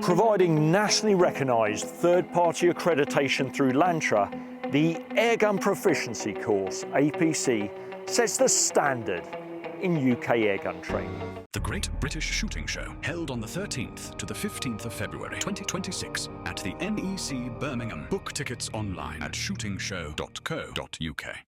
Providing nationally recognised third-party accreditation through Lantra, the Airgun Proficiency Course, APC, sets the standard in UK airgun training. The Great British Shooting Show, held on the 13th to the 15th of February 2026 at the NEC Birmingham. Book tickets online at shootingshow.co.uk.